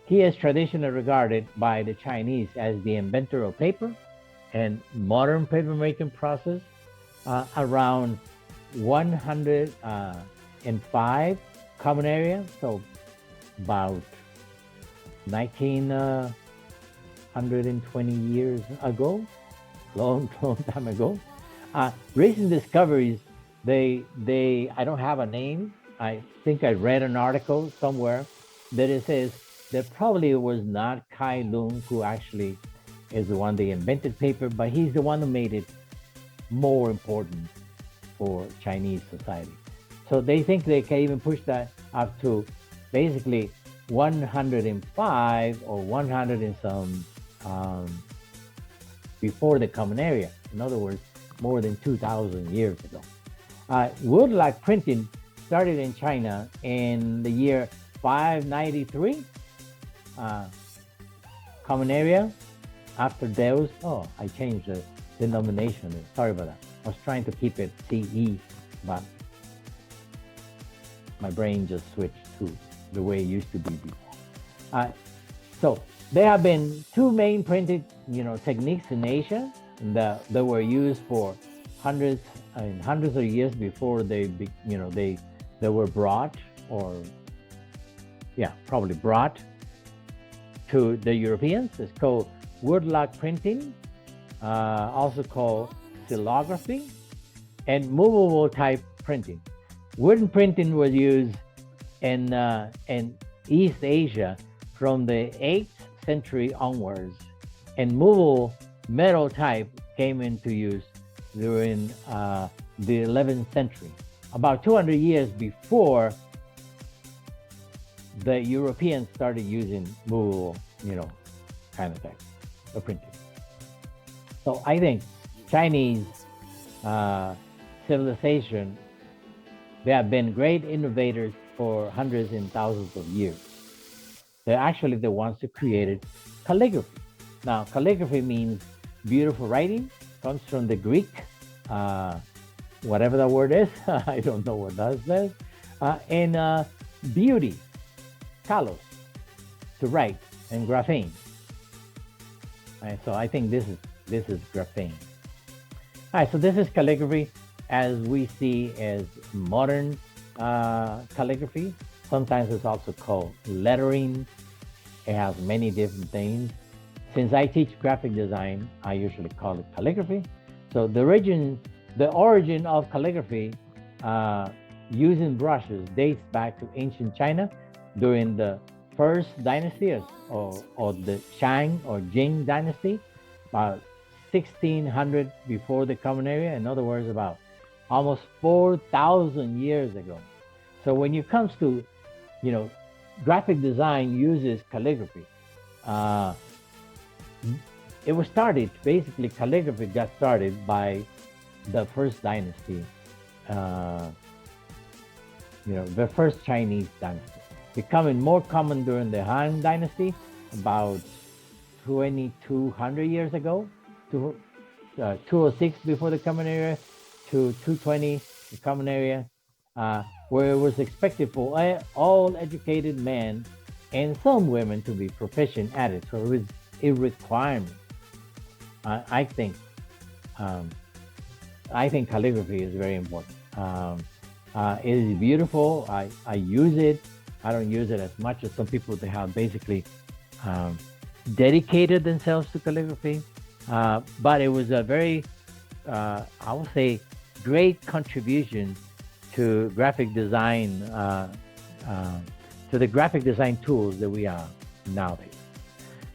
He is traditionally regarded by the Chinese as the inventor of paper and modern paper making process. Around 105 common area, so about 1920 years ago, long time ago. Recent discoveries, I don't have a name. I think I read an article somewhere that it says that probably it was not Cai Lun who actually is the one that invented paper, but he's the one who made it more important for Chinese society. So they think they can even push that up to basically 105 or 100 and some before the common area. In other words, more than 2,000 years ago. Woodlock printing started in China in the year 593. Common area. After those, I changed the denomination. Sorry about that. I was trying to keep it CE, but my brain just switched to the way it used to be before. So there have been 2 main printed, techniques in Asia that were used for hundreds of years before they were brought, probably brought to the Europeans. It's called woodlock printing, also called xylography, and movable type printing. Wooden printing was used in East Asia from the 8th century onwards, and movable metal type came into use during the 11th century, about 200 years before the Europeans started using movable, kind of text or printing. So I think Chinese civilization, they have been great innovators for hundreds and thousands of years. They're actually the ones who created calligraphy. Now, calligraphy means beautiful writing, comes from the Greek, whatever that word is, I don't know what that says, and beauty, kalos, to write, and graphene. Right, so I think this is graphene. All right, so this is calligraphy as we see as modern calligraphy. Sometimes it's also called lettering. It has many different things. Since I teach graphic design, I usually call it calligraphy. So the origin of calligraphy using brushes dates back to ancient China during the first dynasty or the Shang or Jing dynasty, about 1600 before the Common Era. In other words, about almost 4,000 years ago. So when it comes to, graphic design uses calligraphy. It was started, basically calligraphy got started by the first dynasty, the first Chinese dynasty. Becoming more common during the Han dynasty, about 2,200 years ago, 206 before the Common Era to 220, the Common Era, where it was expected for all educated men and some women to be proficient at it. So it was a requirement. I think calligraphy is very important. It is beautiful. I use it. I don't use it as much as some people that have basically dedicated themselves to calligraphy. But it was a very, I would say, great contribution to graphic design, to the graphic design tools that we have nowadays.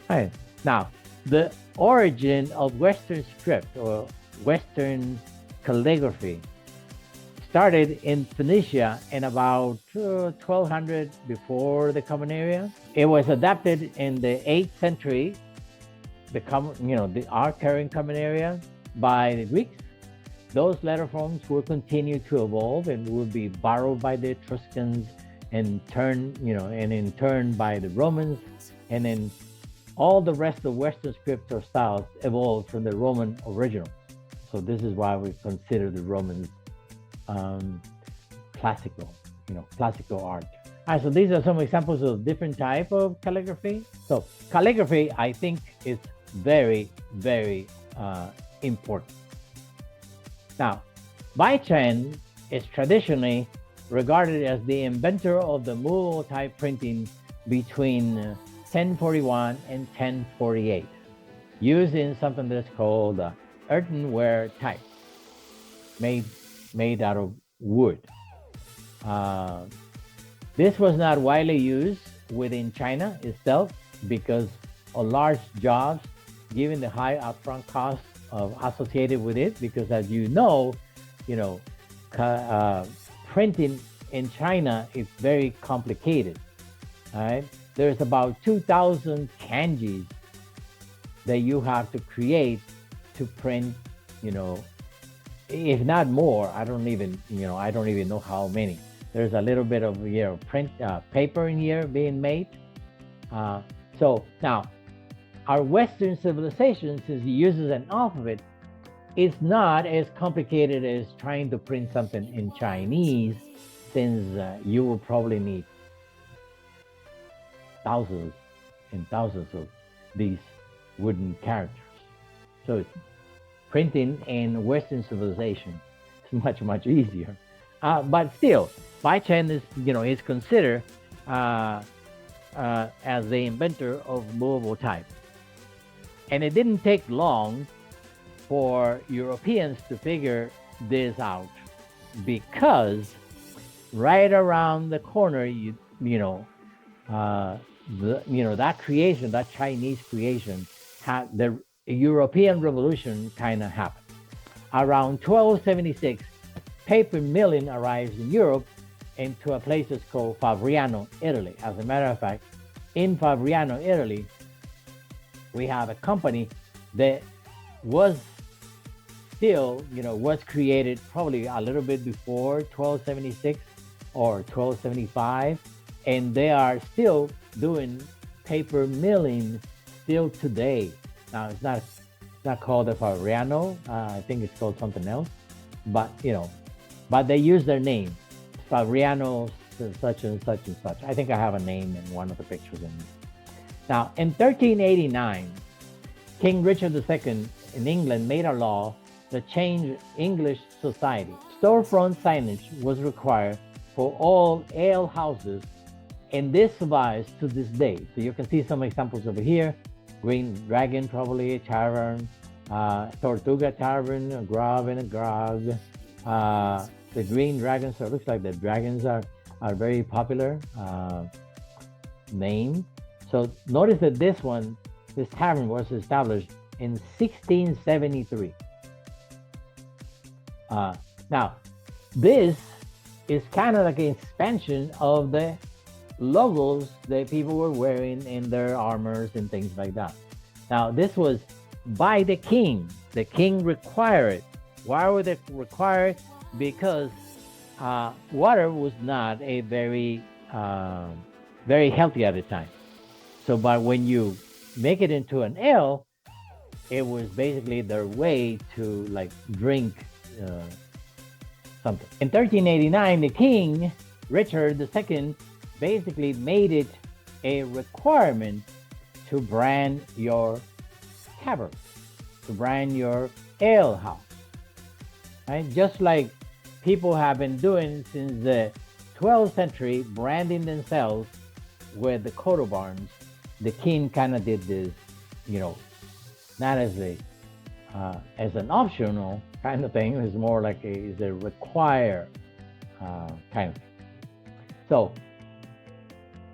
All right. Now, the origin of Western script or Western calligraphy started in Phoenicia in about 1200 before the Common Era. It was adapted in the 8th century, our current Common Era, by the Greeks. Those letter forms will continue to evolve and will be borrowed by the Etruscans and in turn by the Romans, and then all the rest of Western script or styles evolved from the Roman original. So this is why we consider the Romans classical art. All right, so these are some examples of different type of calligraphy. So calligraphy, I think, is very, very important. Now, Bai Chen is traditionally regarded as the inventor of the movable type printing between 1041 and 1048, using something that's called earthenware type, made out of wood. This was not widely used within China itself because of large jobs, given the high upfront costs associated with it. Because as printing in China is very complicated. All right, there's about 2,000 kanjis that you have to create to print, if not more. I don't even know how many. There's a little bit of print paper in here being made. So now, our Western civilization, since it uses an alphabet, is not as complicated as trying to print something in Chinese, since you will probably need thousands and thousands of these wooden characters. So printing in Western civilization is much, much easier. But still, Bai Chen is considered as the inventor of movable type. And it didn't take long for Europeans to figure this out, because right around the corner, that creation, that Chinese creation, had the European Revolution kind of happened. around 1276, paper milling arrives in Europe into a place that's called Fabriano, Italy. As a matter of fact, in Fabriano, Italy, we have a company that was still, was created probably a little bit before 1276 or 1275, and they are still doing paper milling still today. Now it's not called the Fabriano. I think it's called something else, but but they use their name, Fabriano such and such and such. I think I have a name in one of the pictures in here. Now, in 1389, King Richard II in England made a law that changed English society. Storefront signage was required for all ale houses, and this survives to this day. So you can see some examples over here. Green Dragon, probably a tavern, Tortuga Tavern, a grog and a grog. The Green Dragon, so it looks like the dragons are very popular name. So notice that this tavern was established in 1673. Now, this is kind of like an expansion of the logos that people were wearing in their armors and things like that. Now, this was by the king. The king required it. Why would they require it? Because water was not a very healthy at the time. So, but when you make it into an ale, it was basically their way to like drink something. In 1389, the king, Richard II, basically made it a requirement to brand your tavern, to brand your ale house. Right? Just like people have been doing since the 12th century, branding themselves with the coat of arms, the king kind of did this, not as an optional kind of thing. It's more like a require kind of thing. So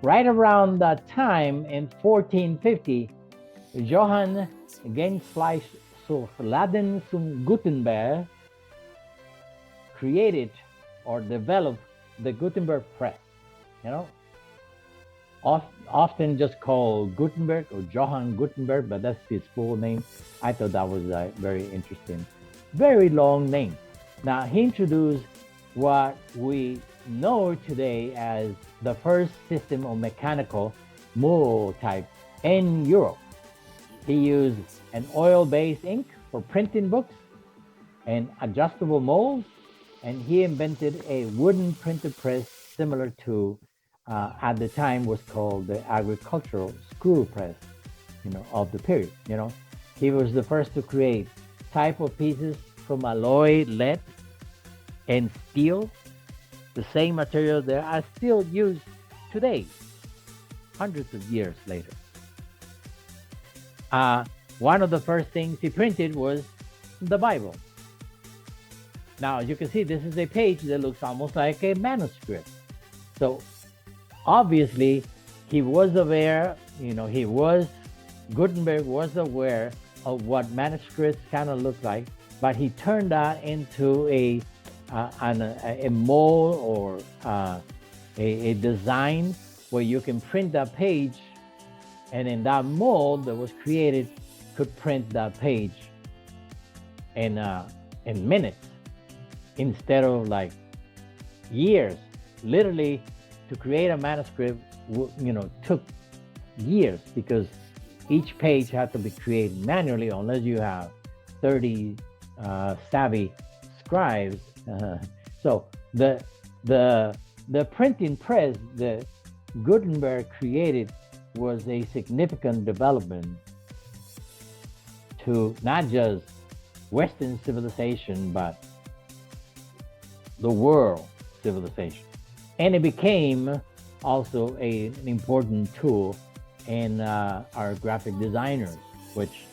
right around that time in 1450, Johann Gensfleisch zu Laden zum Gutenberg created or developed the Gutenberg press, often just called Gutenberg or Johann Gutenberg, but that's his full name. I thought that was a very interesting, very long name. Now, he introduced what we know today as the first system of mechanical mold type in Europe. He used an oil-based ink for printing books and adjustable molds, and he invented a wooden printer press similar to at the time was called the agricultural screw press, of the period. He was the first to create type of pieces from alloy lead and steel, the same material that are still used today, hundreds of years later. One of the first things he printed was the Bible. Now, as you can see, this is a page that looks almost like a manuscript. So obviously, he was aware, Gutenberg was aware of what manuscripts kind of look like, but he turned that into a mold or a design where you can print that page, and in that mold that was created could print that page in minutes instead of like years. Literally, to create a manuscript, took years because each page had to be created manually unless you have 30 savvy scribes. So the printing press that Gutenberg created was a significant development to not just Western civilization, but the world civilization. And it became also an important tool in our graphic designers, which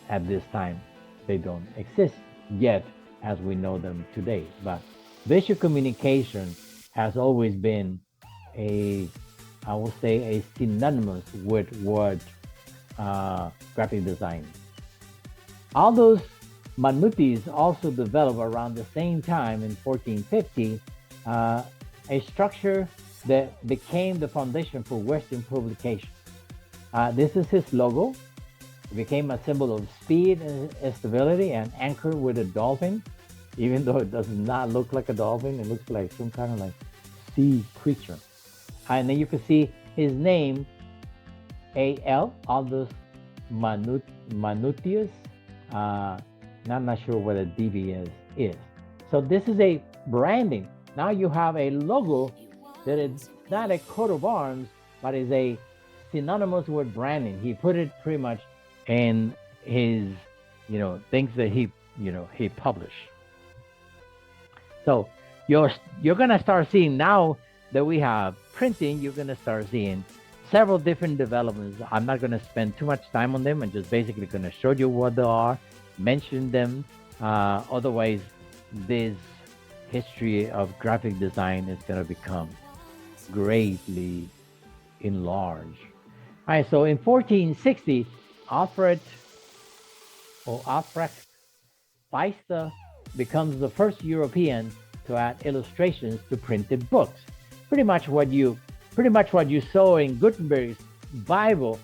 at this time, they don't exist yet as we know them today. But visual communication has always been I will say, a synonymous with what graphic design. All those Manutis also developed around the same time in 1450 a structure that became the foundation for Western publication. This is his logo. It became a symbol of speed and stability, and anchor with a dolphin, even though it does not look like a dolphin. It looks like some kind of like sea creature. And then you can see his name, A.L. Aldous Manutius. Not sure what a DB is. So this is a branding. Now you have a logo that is not a coat of arms, but is a synonymous with branding. He put it pretty much in his, things that he published. So you're gonna start seeing now that we have printing. You're gonna start seeing several different developments. I'm not gonna spend too much time on them. I'm just basically gonna show you what they are, mention them. Otherwise, this history of graphic design is gonna become greatly enlarged. All right, so in 1460, Alfred Feiste becomes the first European to add illustrations to printed books. Pretty much what you saw in Gutenberg's Bible.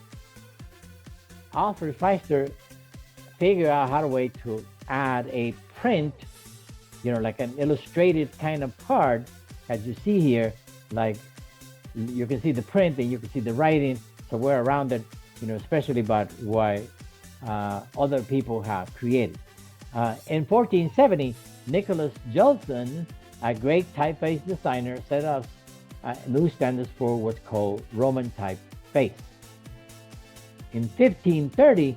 Alfred Feiste figured out how to add a print, like an illustrated kind of part, as you see here. Like you can see the print and you can see the writing somewhere around it, especially about what other people have created. In 1470, Nicholas Judson, a great typeface designer, set up new standards for what's called Roman typeface. In 1530,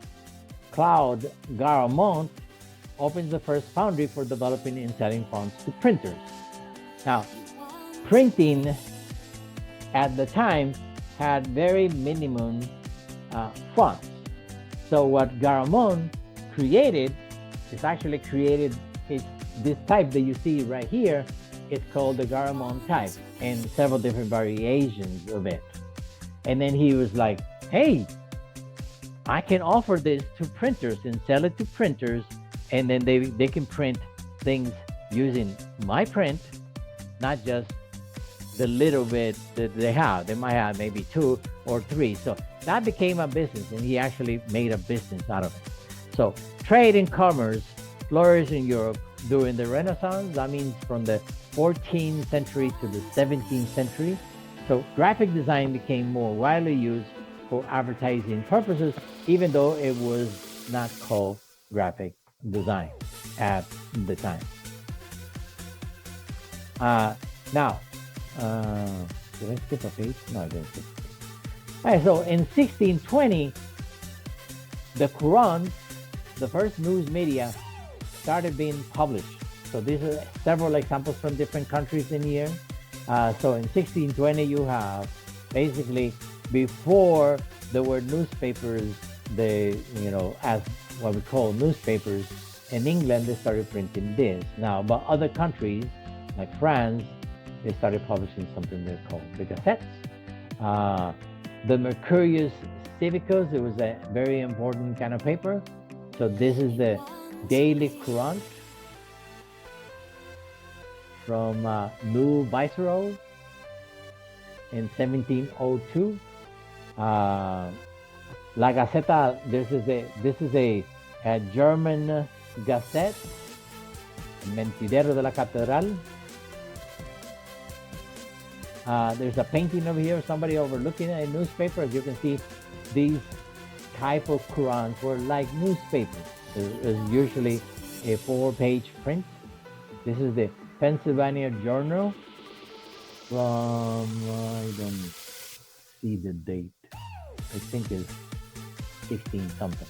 Claude Garamond opens the first foundry for developing and selling fonts to printers. Now, printing at the time had very minimum fonts. So what Garamond created is actually this type that you see right here. It's called the Garamond type, and several different variations of it. And then he was like, hey, I can offer this to printers and sell it to printers, and then they can print things using my print, not just the little bit that they have. They might have maybe 2 or 3. So that became a business, and he actually made a business out of it. So trade and commerce flourished in Europe during the Renaissance. That means from the 14th century to the 17th century. So graphic design became more widely used for advertising purposes, even though it was not called graphic design at the time. Now, did I skip a page? No, I didn't skip. All right, so in 1620, the Courant, the first news media, started being published. So these are several examples from different countries in here. So in 1620, you have basically before there were newspapers, as what we call newspapers. In England, they started printing this. Now, but other countries like France, they started publishing something they called the Gazettes. The Mercurius Civicus, it was a very important kind of paper. So this is the Daily Courant from New Viceroy in 1702. La Gazzetta, this is a German Gazette, Mentidero de la Catedral. There's a painting over here, somebody overlooking a newspaper. As you can see, these type of Courants were like newspapers. It's usually a 4-page print. This is the Pennsylvania Journal from, I don't see the date. I think it's 16 something.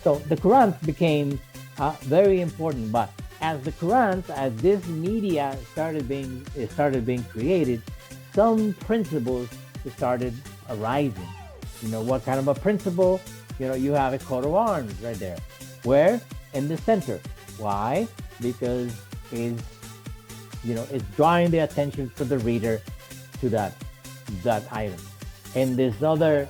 So the Courants became very important, but as this media started being created, some principles started arising. What kind of a principle? You have a coat of arms right there. Where? In the center. Why? Because it's drawing the attention for the reader to that item. And this other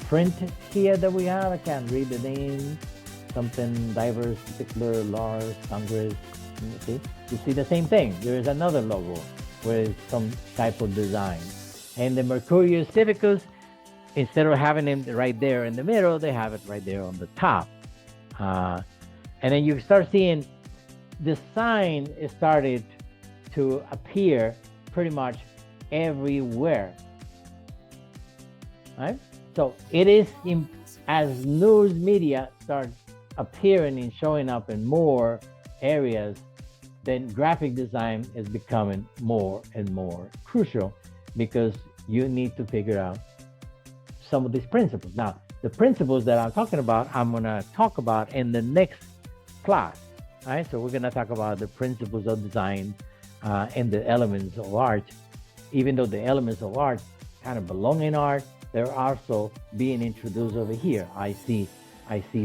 print here that we have. I can't read the name. Something diverse, particular, large, Congress. You see the same thing. There is another logo with some type of design. And the Mercurius Civicus, instead of having it right there in the middle, they have it right there on the top. And then you start seeing the sign started to appear pretty much everywhere. Right? So it is as news media starts appearing and showing up in more areas, then graphic design is becoming more and more crucial, because you need to figure out some of these principles. Now, the principles that I'm talking about, I'm going to talk about in the next class. All right, so we're going to talk about the principles of design and the elements of art. Even though the elements of art kind of belong in art, they're also being introduced over here. I see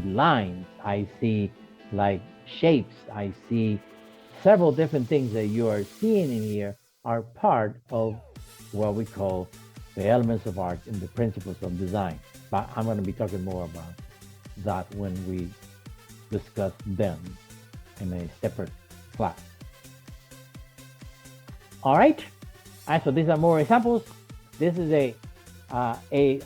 lines, I see like shapes, I see several different things that you are seeing in here are part of what we call the elements of art and the principles of design. But I'm going to be talking more about that when we discuss them in a separate class. All right. So these are more examples. This is a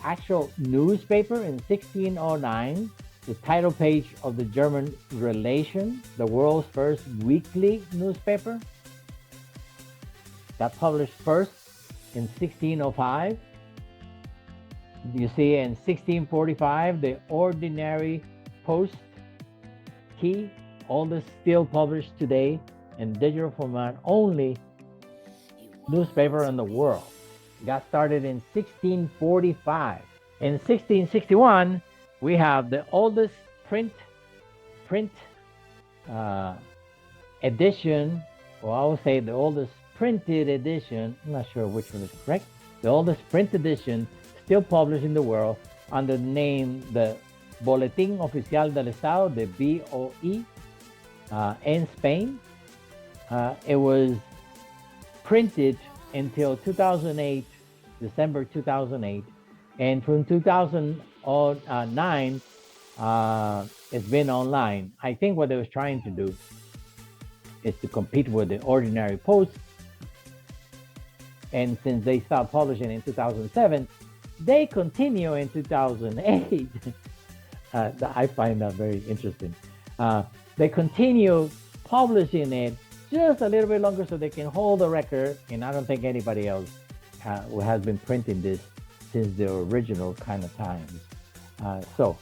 actual newspaper in 1609, the title page of the German Relation, the world's first weekly newspaper. That published first in 1605. You see in 1645, the Ordinary Post Key, oldest still published today in digital format, only newspaper in the world. Got started in 1645. In 1661, we have the oldest print edition, or I would say the oldest printed edition. I'm not sure which one is correct. The oldest print edition still published in the world under the name the Boletín Oficial del Estado, the BOE, in Spain. It was printed until 2008, December 2008, and from 2009, it's been online. I think what they was trying to do is to compete with the Ordinary Post, and since they stopped publishing in 2007, they continue in 2008. I find that very interesting. They continue publishing it just a little bit longer so they can hold the record, and I don't think anybody else has been printing this since the original kind of times. So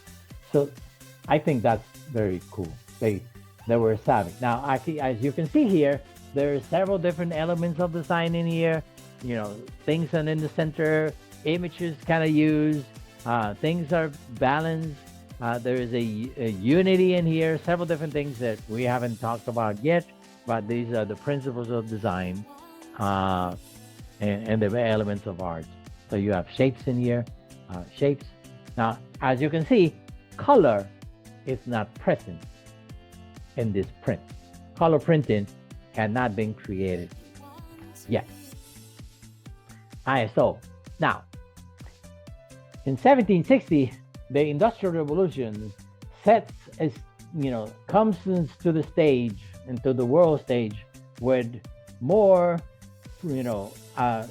I think that's very cool. They were savvy. Now, actually, as you can see here, there are several different elements of the sign in here. You know, things are in the center, images kind of used, things are balanced. There is a unity in here, several different things that we haven't talked about yet, but these are the principles of design and the elements of art. So you have shapes in here, shapes. Now, as you can see, color is not present in this print. Color printing had not been created yet. All right, so now, in 1760, the Industrial Revolution comes to the stage, into the world stage, with more, I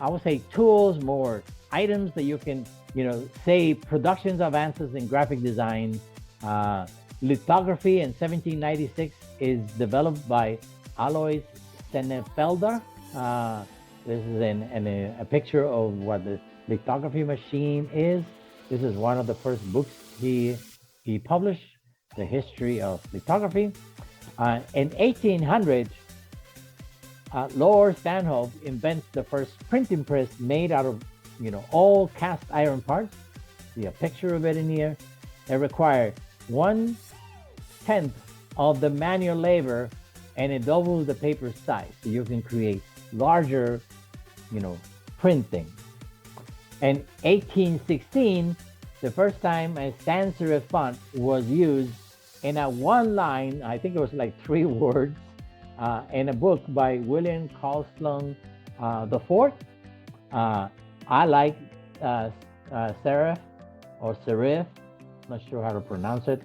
would say tools, more items that you can, say productions advances in graphic design. Lithography in 1796 is developed by Alois Senefelder. This is a picture of what the lithography machine is. This is one of the first books he published, the history of lithography. In 1800, Lord Stanhope invents the first printing press made out of, all cast iron parts. See a picture of it in here. It required 1/10 of the manual labor, and it doubles the paper size, so you can create larger, printing. In 1816, the first time a sans serif font was used in a one line, I think it was like 3 words, in a book by William Carlson IV. I like serif or serif, not sure how to pronounce it,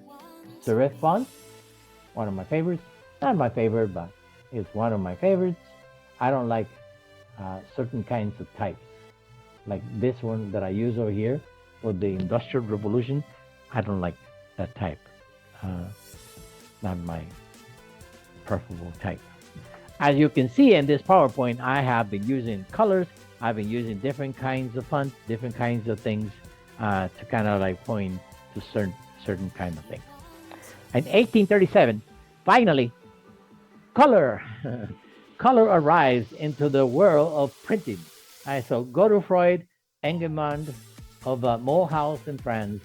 serif font, one of my favorites. Not my favorite, but it's one of my favorites. I don't like certain kinds of types, like this one that I use over here for the Industrial Revolution. I don't like that type. Not my preferable type. As you can see in this PowerPoint, I have been using colors. I've been using different kinds of fonts, different kinds of things to kind of like point to certain kind of things. In 1837, finally, color color arrives into the world of printing. All right, so Godefroy Engelmann of Mulhouse in France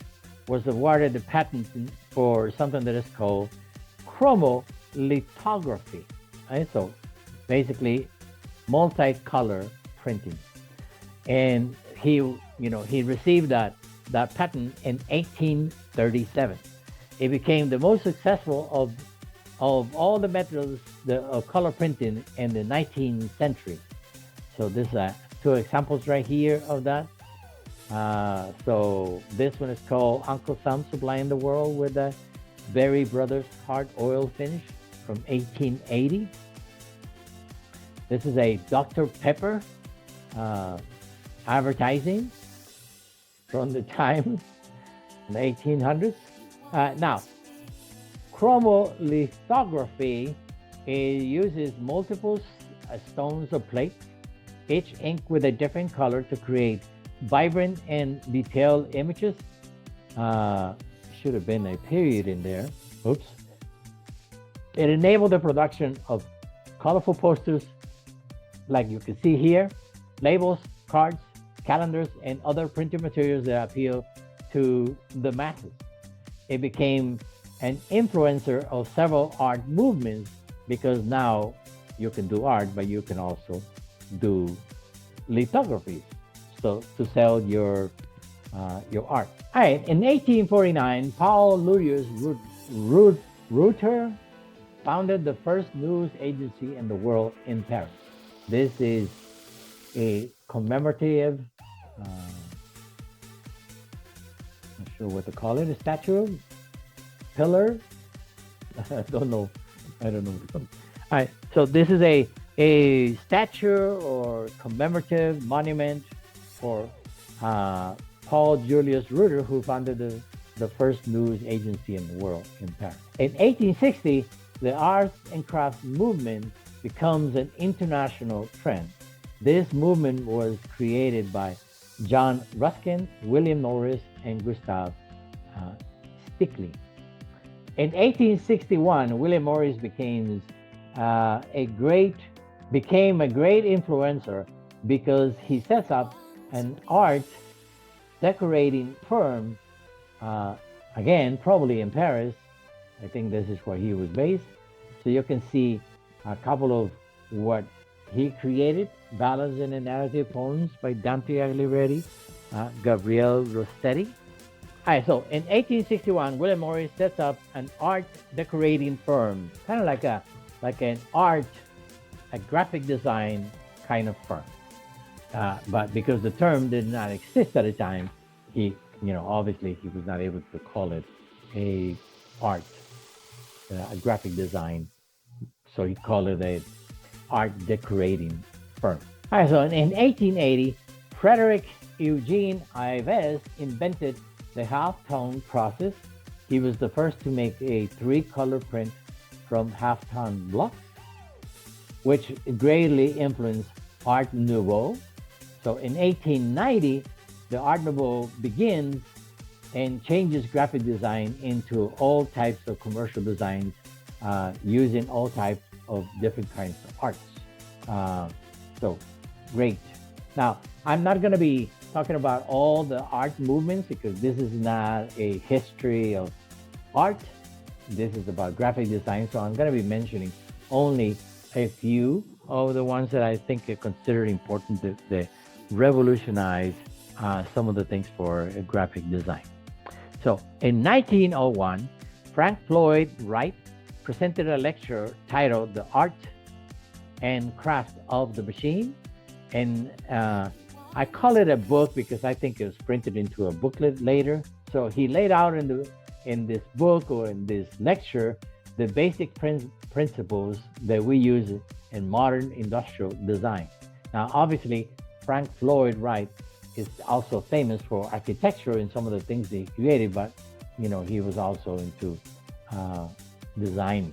was awarded the patent for something that is called chromolithography. All right, so basically multicolor printing, and he received that patent in 1837. It became the most successful of all the methods of color printing in the 19th century. So this two examples right here of that. So this one is called Uncle Sam Supplying the World with the Berry Brothers Hard Oil Finish from 1880. This is a Dr. Pepper advertising from the time in the 1800s. Now, chromolithography uses multiple stones or plates, each inked with a different color to create vibrant and detailed images. Should have been a period in there. Oops. It enabled the production of colorful posters, like you can see here, labels, cards, calendars, and other printed materials that appeal to the masses. It became an influencer of several art movements because now you can do art, but you can also do lithographies, so to sell your art. All right, in 1849, Paul Julius Reuter founded the first news agency in the world in Paris. This is a commemorative, not sure what to call it, a statue, pillar. I don't know what to call it. All right, so this is a statue or commemorative monument for Paul Julius Reuter, who founded the first news agency in the world in Paris. In 1860, the arts and crafts movement becomes an international trend. This movement was created by John Ruskin, William Morris, and Gustav Stickley. In 1861, William Morris became a great influencer because he sets up an art decorating firm, again, probably in Paris. I think this is where he was based. So you can see a couple of what he created: Ballads and Narrative Poems by Dante Alighieri, Gabriele Rossetti. All right, so in 1861, William Morris sets up an art decorating firm, kind of like a graphic design kind of firm. But because the term did not exist at the time, he, obviously he was not able to call it a graphic design. So he called it a art decorating firm. All right, so in 1880, Frederick Eugene Ives invented the halftone process. He was the first to make a 3-color print from halftone blocks, which greatly influenced Art Nouveau. So in 1890, the Art Nouveau begins and changes graphic design into all types of commercial designs, using all types of different kinds of arts. So great. Now, I'm not going to be talking about all the art movements because this is not a history of art. This is about graphic design. So I'm going to be mentioning only a few of the ones that I think are considered important that revolutionize some of the things for graphic design. So in 1901, Frank Lloyd Wright presented a lecture titled The Art and Craft of the Machine. And I call it a book because I think it was printed into a booklet later. So he laid out in this book or in this lecture the basic principles that we use in modern industrial design. Now, obviously, Frank Lloyd Wright is also famous for architecture and some of the things that he created, but he was also into design.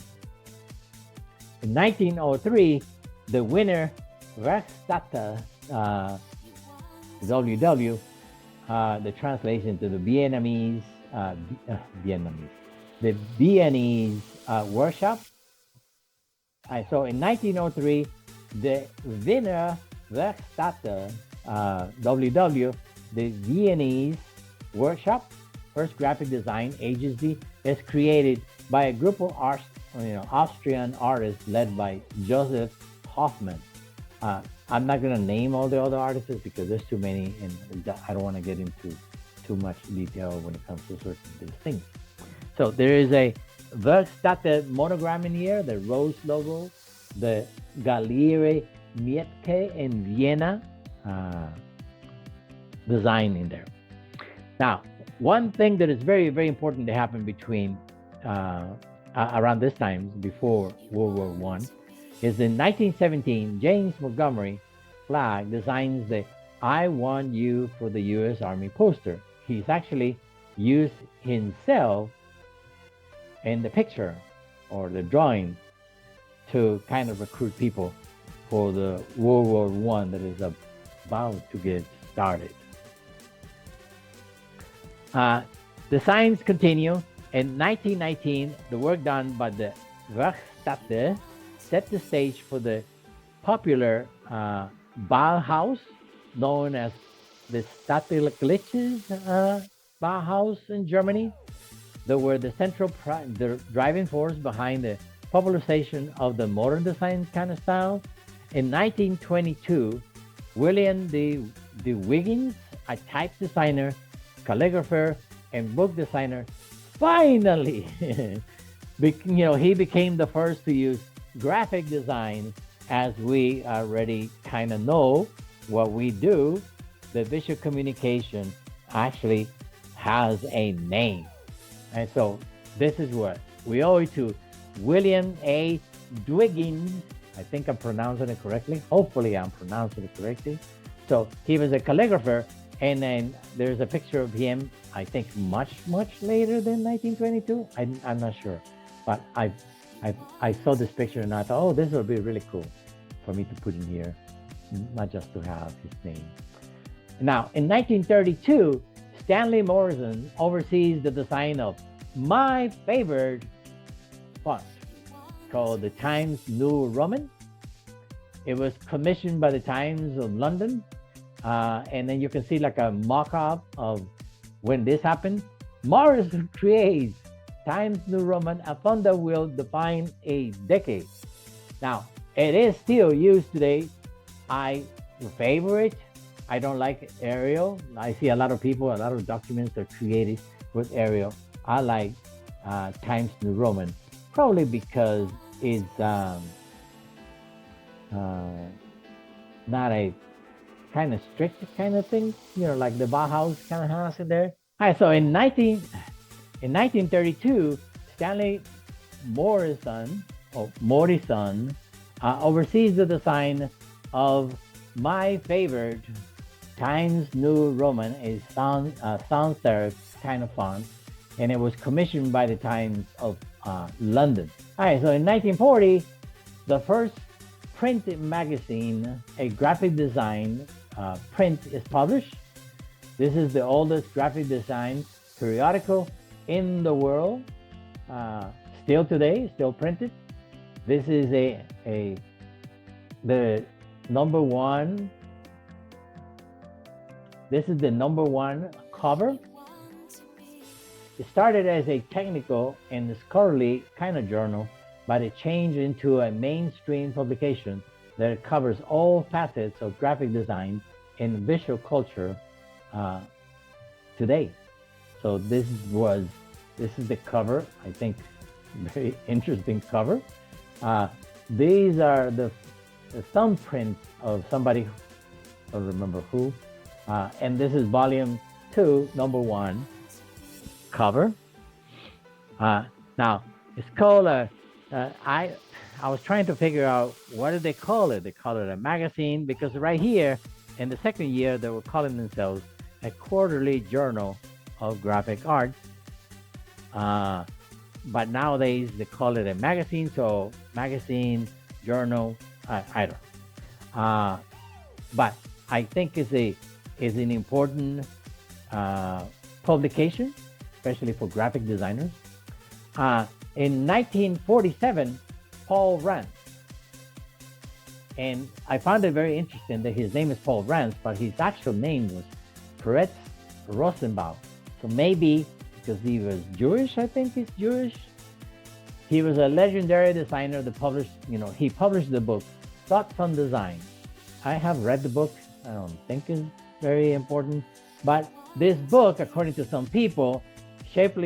In 1903, the Wiener Werkstätte, WW, the translation to the Viennese workshop. So in 1903, the Wiener Werkstätte, WW, the Viennese workshop, first graphic design agency, is created by a group of Austrian artists led by Joseph Hoffmann. I'm not going to name all the other artists because there's too many, and I don't want to get into too much detail when it comes to certain things. So there is a Werkstätte monogram in here, the Rose logo, the Galerie Mietke in Vienna design in there. Now, one thing that is very, very important to happen between around this time, before World War I, is in 1917, James Montgomery Flagg designs the "I Want You" for the U.S. Army poster. He's actually used himself in the picture or the drawing to kind of recruit people for the World War I that is about to get started. Designs continue. In 1919, the work done by the Werkstätte set the stage for the popular Bauhaus, known as the Stadtliches Bauhaus in Germany. They were the the driving force behind the popularization of the modern design kind of style. In 1922, William D. Wiggins, a type designer, calligrapher, and book designer, finally, he became the first to use graphic design. As we already kind of know what we do, the visual communication actually has a name. And so this is what we owe it to William A. Dwiggins. I think I'm pronouncing it correctly. Hopefully I'm pronouncing it correctly. So he was a calligrapher, and then there's a picture of him, I think much, much later than 1922. I'm not sure. But I saw this picture and I thought, oh, this would be really cool for me to put in here, not just to have his name. Now, in 1932, Stanley Morrison oversees the design of my favorite font called the Times New Roman. It was commissioned by the Times of London. And then you can see like a mock-up of when this happened. Morrison creates Times New Roman, a font that will define a decade. Now, it is still used today. I favor it. I don't like Arial. I see a lot of people, a lot of documents are created with Arial. I like Times New Roman, probably because it's not a kind of strict kind of thing, like the Bauhaus kind of has in there. All right, so in 1932, Stanley Morrison oversees the design of my favorite Times New Roman, a sans serif kind of font, and it was commissioned by the Times of London. All right, so in 1940, the first print magazine, a graphic design print, is published. This is the oldest graphic design periodical in the world, still today, still printed. This is the number one. This is the number one cover. It started as a technical and scholarly kind of journal, but it changed into a mainstream publication that covers all facets of graphic design and visual culture today. So this is the cover. I think very interesting cover. These are the thumbprints of somebody, I don't remember who, and this is volume 2, number 1. cover. Uh, Now it's called I was trying to figure out what did they call it. They call it a magazine because right here in the second year they were calling themselves a quarterly journal of graphic arts. Uh, but nowadays they call it a magazine. So magazine, journal, I don't know. But I think is an important publication, especially for graphic designers. In 1947, Paul Rand, and I found it very interesting that his name is Paul Rand, but his actual name was Fritz Rosenbaum. So maybe because he was Jewish, I think he's Jewish. He was a legendary designer that published, he published the book Thoughts on Design. I have read the book. I don't think it's very important, but this book, according to some people, shaped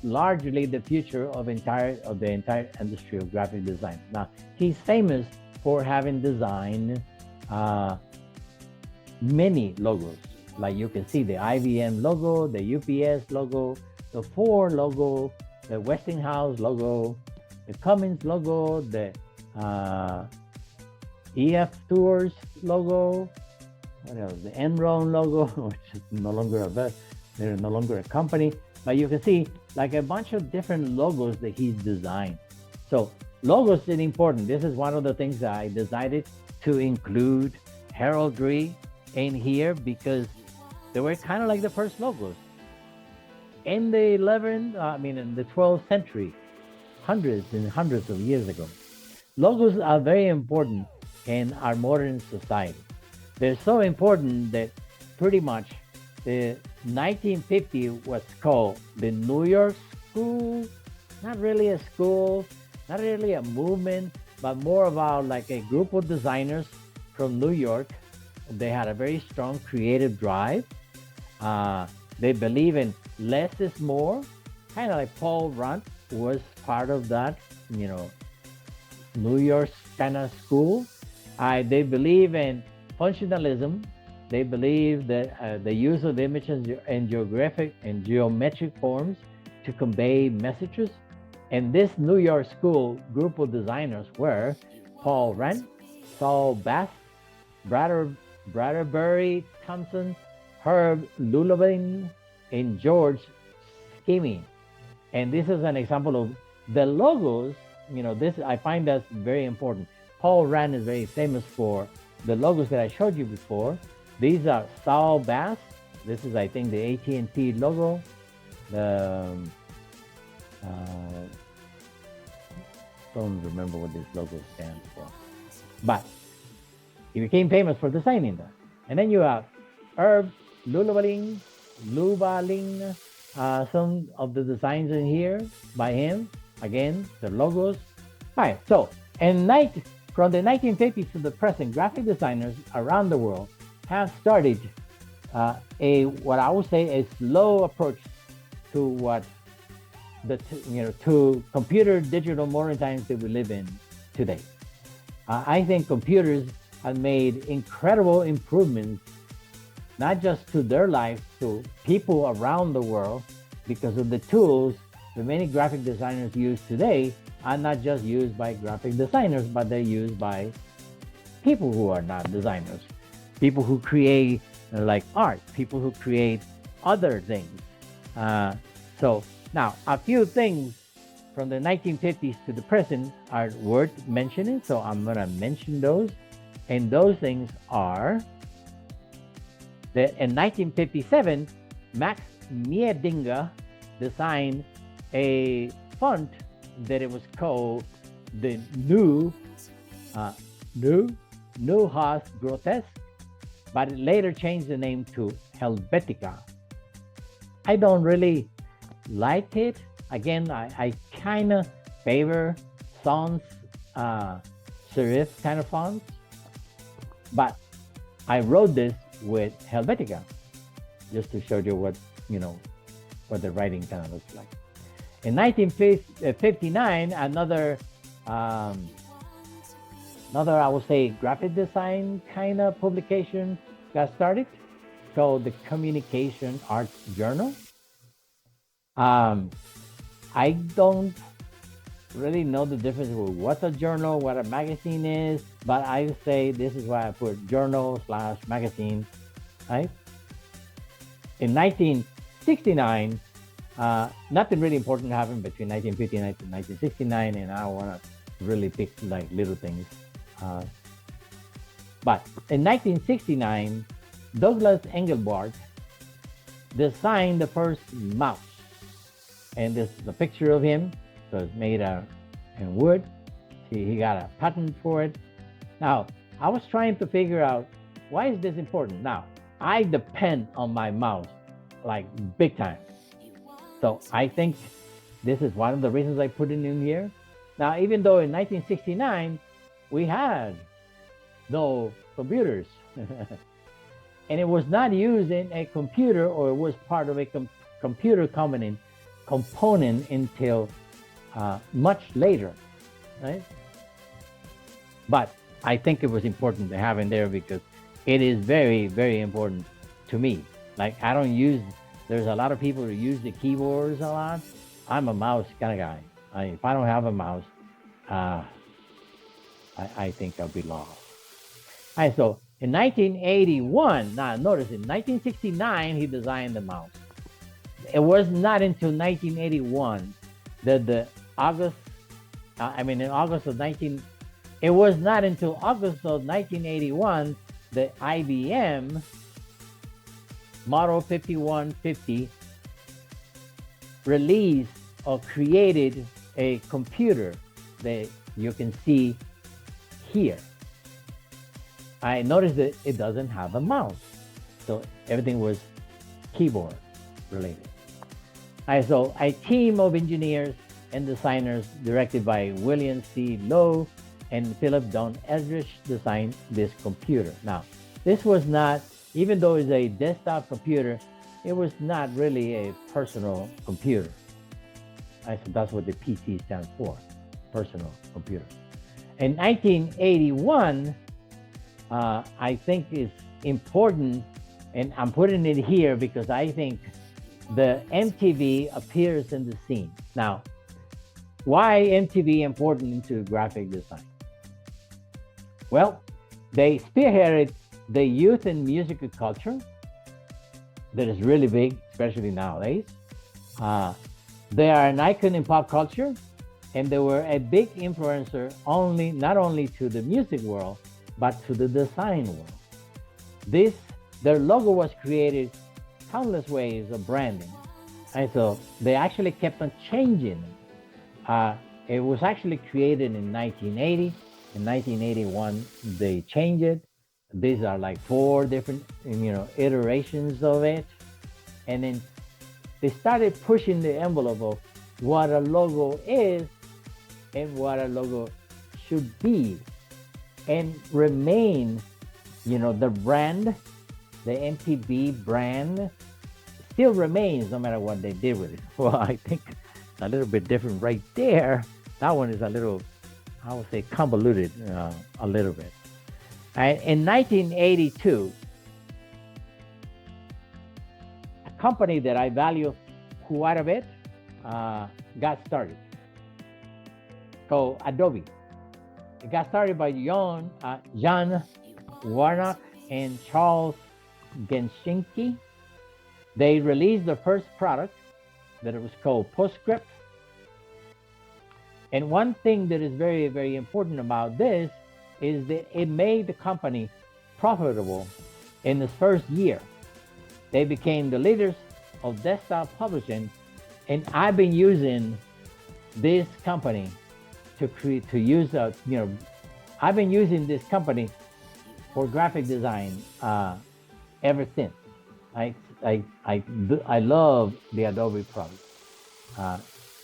largely the future of the entire industry of graphic design. Now, he's famous for having designed many logos. Like you can see the IBM logo, the UPS logo, the Ford logo, the Westinghouse logo, the Cummins logo, the EF Tours logo, what else? The Enron logo, which is no longer they're no longer a company, but you can see like a bunch of different logos that he's designed. So logos is important. This is one of the things that I decided to include heraldry in here because they were kind of like the first logos. In the in the 12th century, hundreds and hundreds of years ago, logos are very important in our modern society. They're so important that pretty much the 1950 was called the New York School, not really a school, not really a movement, but more about like a group of designers from New York. They had a very strong creative drive. They believe in less is more, kind of like Paul Rand was part of that, New York kind of school. They believe in functionalism. They believe that the use of images and geometric forms to convey messages. And this New York School group of designers were Paul Rand, Saul Bass, Bradbury Thompson, Herb Lullabin, and George Skimmy. And this is an example of the logos. This I find that's very important. Paul Rand is very famous for the logos that I showed you before. These are Saul Bass. This is, I think, the AT&T logo. The don't remember what this logo stands for, but he became famous for designing that. And then you have Herb Lullabin, some of the designs in here by him. Again, the logos. All right. So, from the 1950s to the present, graphic designers around the world have started what I would say a slow approach to what to computer digital modern times that we live in today. I think computers have made incredible improvements, not just to their lives, to people around the world, because of the tools that many graphic designers use today are not just used by graphic designers, but they're used by people who are not designers, people who create like art, people who create other things. So now, a few things from the 1950s to the present are worth mentioning, so I'm going to mention those. And those things are that in 1957, Max Miedinga designed a font that it was called the Neuhaus Grotesque, but it later changed the name to Helvetica. I don't really like it. Again, I kind of favor sans serif kind of fonts, but I wrote this with Helvetica just to show you what the writing kind of looks like. In 1959, another I would say graphic design kind of publication got started called the Communication Arts Journal. Um, I don't really know the difference with what's a journal, what a magazine is, but I say this is why I put journal slash magazine, right? In 1969, nothing really important happened between 1959 and 1969, and I don't want to really pick like little things. Uh, but in 1969, Douglas Engelbart designed the first mouse. And this is a picture of him. So it's made in wood. He got a patent for it. Now, I was trying to figure out, why is this important? Now, I depend on my mouse like big time. So I think this is one of the reasons I put it in here. Now, even though in 1969, we had no computers, and it was not used in a computer, or it was part of a computer component until much later, right? But I think it was important to have in there because it is very, very important to me. Like, I don't use, there's a lot of people who use the keyboards a lot. I'm a mouse kind of guy. If I don't have a mouse, I think I'll be lost. All right, so in 1981, now notice in 1969, he designed the mouse. It was not until 1981 that in August of 19, it was not until August of 1981 that IBM Model 5150 released or created a computer that you can see here. I noticed that it doesn't have a mouse, so everything was keyboard related. So a team of engineers and designers directed by William C. Lowe and Philip Don Eldridge designed this computer. Now, this was not, even though it's a desktop computer, it was not really a personal computer. So that's what the PC stands for, personal computer. In 1981, I think is important, and I'm putting it here because I think the MTV appears in the scene. Now, why MTV important into graphic design? Well, they spearheaded the youth and musical culture that is really big, especially nowadays. They are an icon in pop culture, and they were a big influencer not only to the music world, but to the design world. Their logo was created countless ways of branding. And so they actually kept on changing. It was actually created in 1980. In 1981, they changed it. These are like 4 different, iterations of it. And then they started pushing the envelope of what a logo is and what a logo should be and remain, the brand, the MTV brand still remains no matter what they did with it. Well, I think a little bit different right there. That one is a little, I would say, convoluted a little bit. And in 1982, a company that I value quite a bit got started, called Adobe. It got started by John Warnock and Charles Genshinki. They released the first product that it was called PostScript. And one thing that is very, very important about this is that it made the company profitable in its first year. They became the leaders of desktop publishing, and I've been using this company I've been using this company for graphic design ever since. I love the Adobe product.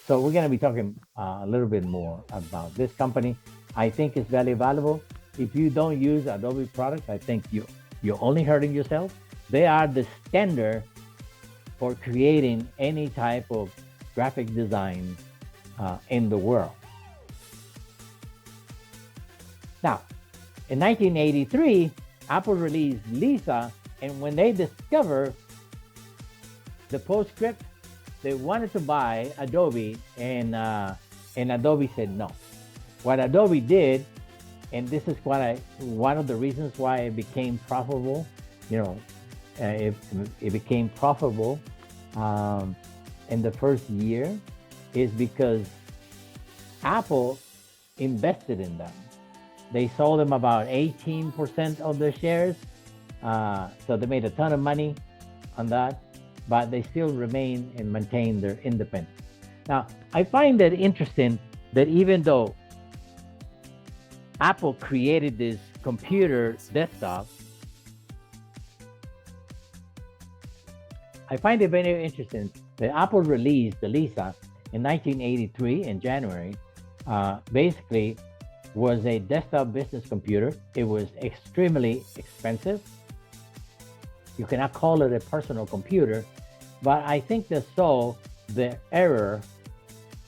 So we're going to be talking a little bit more about this company. I think it's very valuable. If you don't use Adobe products, I think you're only hurting yourself. They are the standard for creating any type of graphic design in the world. Now, in 1983, Apple released Lisa, and when they discovered the PostScript, they wanted to buy Adobe, and Adobe said no. What Adobe did, and this is one of the reasons why it became profitable. You know, it became profitable in the first year, is because Apple invested in them. They sold them about 18% of their shares, so they made a ton of money on that, but they still remain and maintain their independence. Now, I find that interesting that even though Apple created this computer desktop, I find it very interesting that Apple released the Lisa in 1983 in January. Basically, was a desktop business computer. It was extremely expensive. You cannot call it a personal computer, but I think they saw the error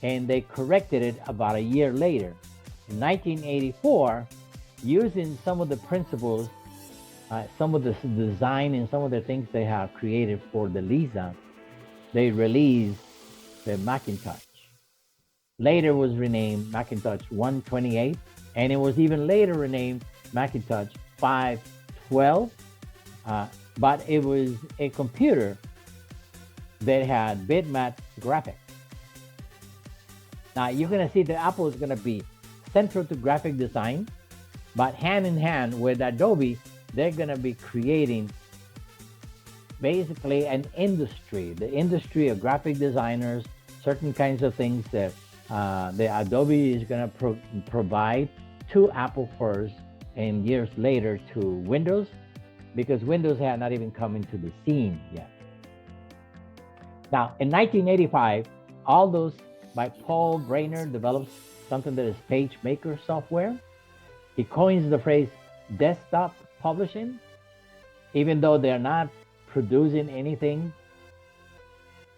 and they corrected it about a year later. In 1984, using some of the principles, some of the design and some of the things they have created for the Lisa, they released the Macintosh. Later was renamed Macintosh 128, and it was even later renamed Macintosh 512, but it was a computer that had bitmap graphics. Now you're gonna see that Apple is gonna be central to graphic design, but hand in hand with Adobe, they're gonna be creating basically an industry, the industry of graphic designers, certain kinds of things that the Adobe is gonna provide to Apple first, and years later to Windows, because Windows had not even come into the scene yet. Now, in 1985, Aldous by Paul Brainerd develops something that is PageMaker software. He coins the phrase desktop publishing, even though they're not producing anything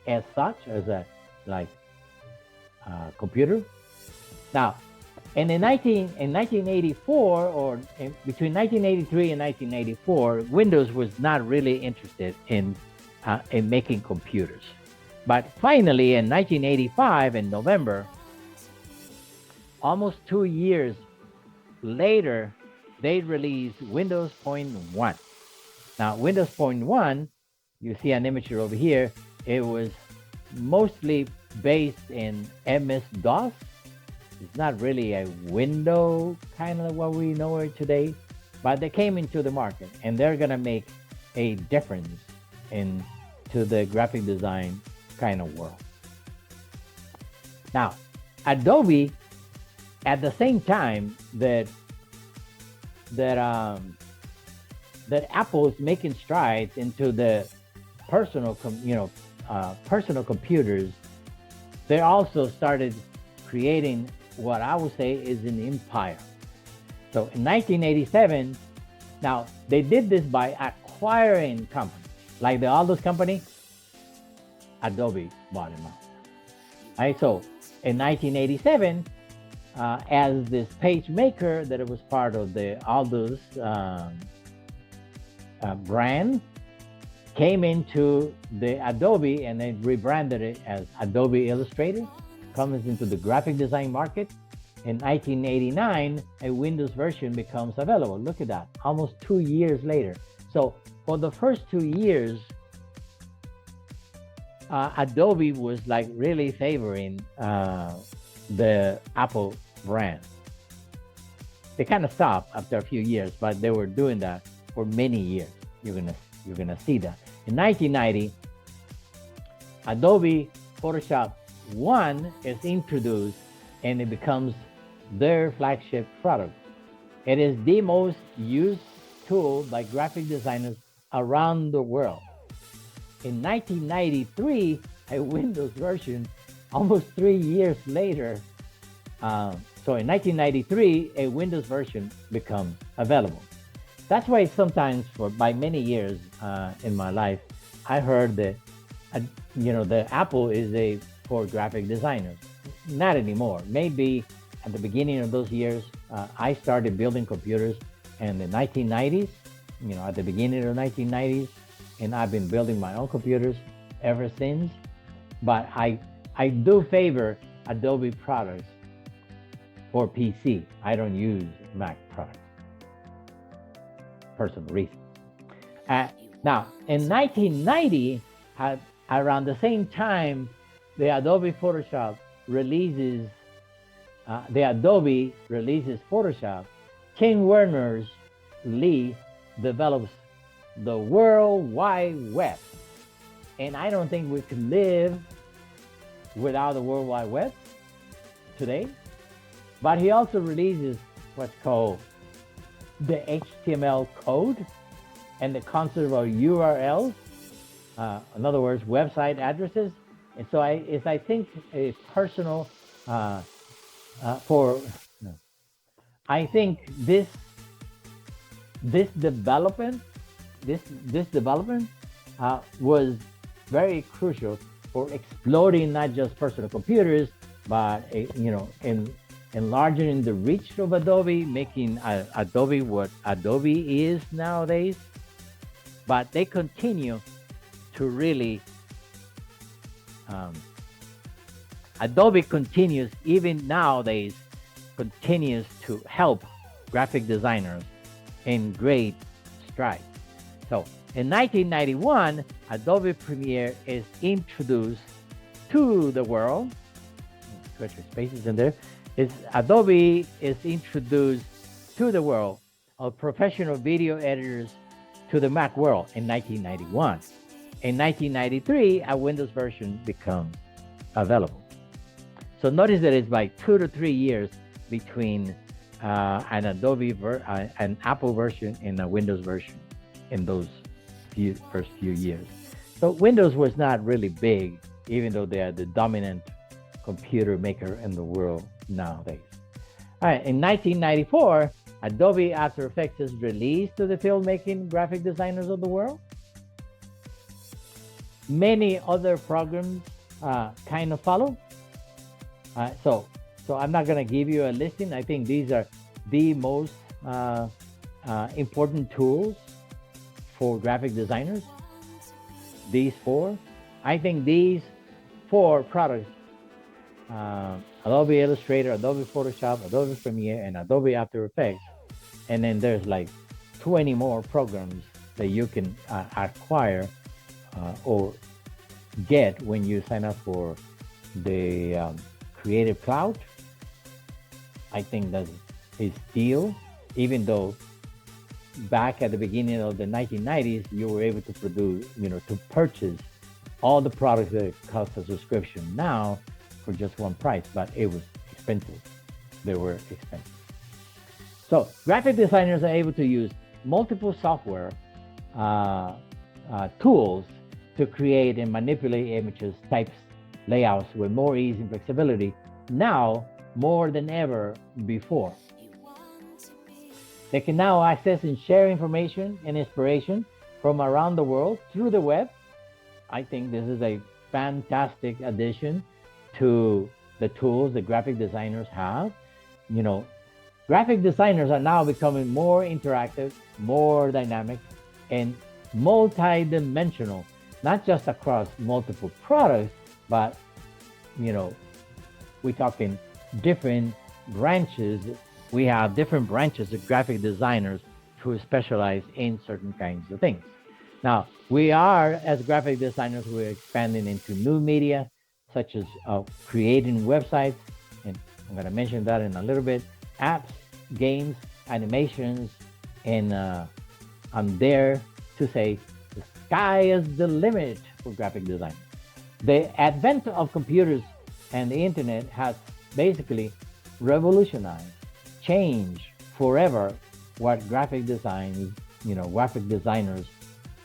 as such as a computer. Now, and in 1984, or between 1983 and 1984, Windows was not really interested in making computers. But finally, in 1985, in November, almost 2 years later, they released Windows Point 1. Now, Windows Point 1, you see an image over here, it was mostly based in MS-DOS. It's not really a window kind of what we know it today, but they came into the market and they're gonna make a difference into the graphic design kind of world. Now, Adobe, at the same time that Apple is making strides into the personal computers, they also started creating what I would say is an empire. So in 1987, now they did this by acquiring companies, like the Aldous company, Adobe bought them out. Right, so in 1987, as this PageMaker, that it was part of the Aldous brand, came into the Adobe, and they rebranded it as Adobe Illustrator, comes into the graphic design market. In 1989, a Windows version becomes available. Look at that, almost 2 years later. So for the first 2 years, Adobe was like really favoring the Apple brand. They kind of stopped after a few years, but they were doing that for many years. You're gonna see that. In 1990, Adobe Photoshop 1 is introduced, and it becomes their flagship product. It is the most used tool by graphic designers around the world. In 1993, a Windows version, almost 3 years later, so in 1993, a Windows version becomes available. That's why sometimes, by many years in my life, I heard that the Apple is for graphic designers. Not anymore. Maybe at the beginning of those years, I started building computers in the 1990s. At the beginning of the 1990s, and I've been building my own computers ever since. but I do favor Adobe products for PC. I don't use Mac products, personal reasons. Uh, Now, in 1990, around the same time, the Adobe Photoshop releases, Photoshop, Tim Berners-Lee develops the World Wide Web. And I don't think we could live without the World Wide Web today. But he also releases what's called the HTML code and the concept of URLs, in other words, website addresses. And so I think a personal I think this development was very crucial for exploding not just personal computers, but enlarging the reach of Adobe, making Adobe what Adobe is nowadays. But they continue to really, Adobe continues, even nowadays, continues to help graphic designers in great strides. So in 1991, Adobe Premiere is introduced to the world. Put your spaces in there. Adobe is introduced to the world of professional video editors to the Mac world in 1991. In 1993, a Windows version becomes available. So notice that it's like 2 to 3 years between an Apple version and a Windows version in those first few years. So Windows was not really big, even though they are the dominant computer maker in the world nowadays. All right, in 1994, Adobe After Effects is released to the filmmaking graphic designers of the world. Many other programs kind of follow. So I'm not going to give you a listing. I think these are the most important tools for graphic designers. These four. I think these four products, Adobe Illustrator, Adobe Photoshop, Adobe Premiere, and Adobe After Effects. And then there's like 20 more programs that you can acquire or get when you sign up for the Creative Cloud. I think that's a steal, even though back at the beginning of the 1990s, you were able to to purchase all the products that cost a subscription now for just one price, but it was expensive. They were expensive. So graphic designers are able to use multiple software tools to create and manipulate images, types, layouts with more ease and flexibility now more than ever before. They can now access and share information and inspiration from around the world through the web. I think this is a fantastic addition to the tools that graphic designers have. Graphic designers are now becoming more interactive, more dynamic, and multi-dimensional, not just across multiple products, but, we're talking different branches. We have different branches of graphic designers who specialize in certain kinds of things. Now, we are, as graphic designers, we're expanding into new media, such as creating websites, and I'm going to mention that in a little bit, apps, games, animations, and I'm there to say the sky is the limit for graphic design. The advent of computers and the internet has basically revolutionized, changed forever what graphic designers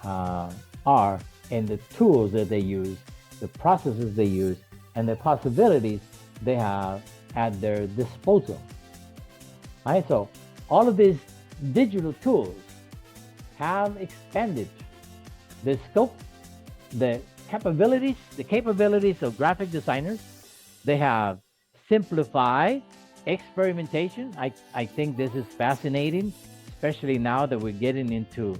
are, and the tools that they use, the processes they use, and the possibilities they have at their disposal. All right, so all of these digital tools have expanded the scope, the capabilities of graphic designers. They have simplified experimentation. I think this is fascinating, especially now that we're getting into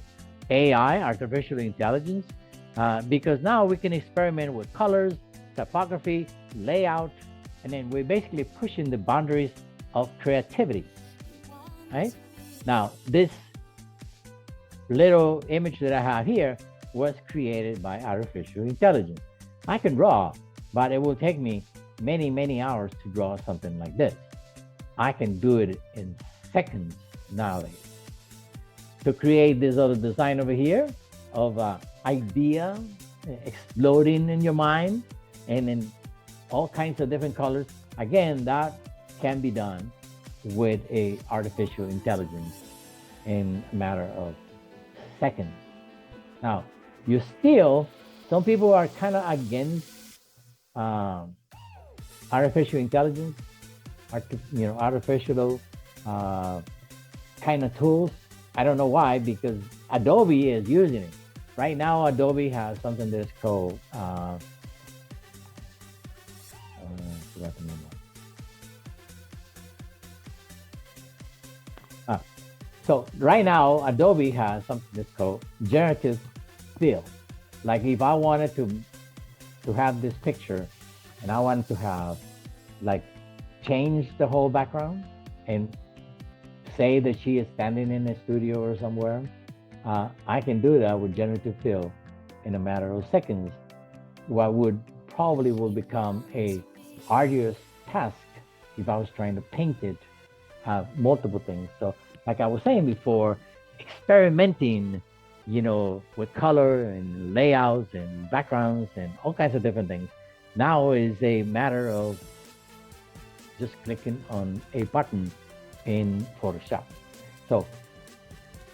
AI, artificial intelligence, because now we can experiment with colors, typography, layout, and then we're basically pushing the boundaries of creativity, right? Now, this little image that I have here was created by artificial intelligence. I can draw, but it will take me many, many hours to draw something like this. I can do it in seconds nowadays. To create this other design over here of idea exploding in your mind and in all kinds of different colors, again, that can be done with a artificial intelligence in a matter of seconds. Now, you still, some people are kind of against artificial intelligence, artificial kind of tools. I don't know why, because Adobe is using it. Right now, Adobe has something that's called, forgot the name of it. So right now, Adobe has something that's called generative fill. Like if I wanted to have this picture and I wanted to have like change the whole background and say that she is standing in a studio or somewhere, I can do that with generative fill in a matter of seconds. What would probably will become a arduous task if I was trying to paint it, have multiple things. So like I was saying before, experimenting, with color and layouts and backgrounds and all kinds of different things now is a matter of just clicking on a button in Photoshop. So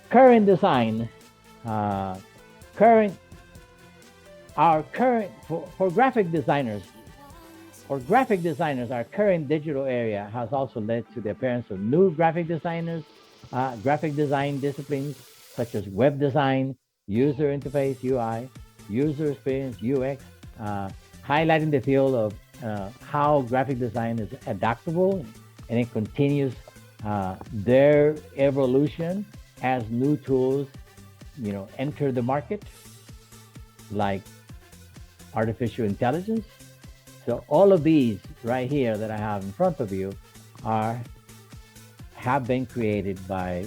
current design, for graphic designers, our current digital area has also led to the appearance of new graphic design disciplines such as web design, user interface (UI), user experience (UX), highlighting the field of how graphic design is adaptable and it continues their evolution as new tools, enter the market, like artificial intelligence. So all of these right here that I have in front of you have been created by,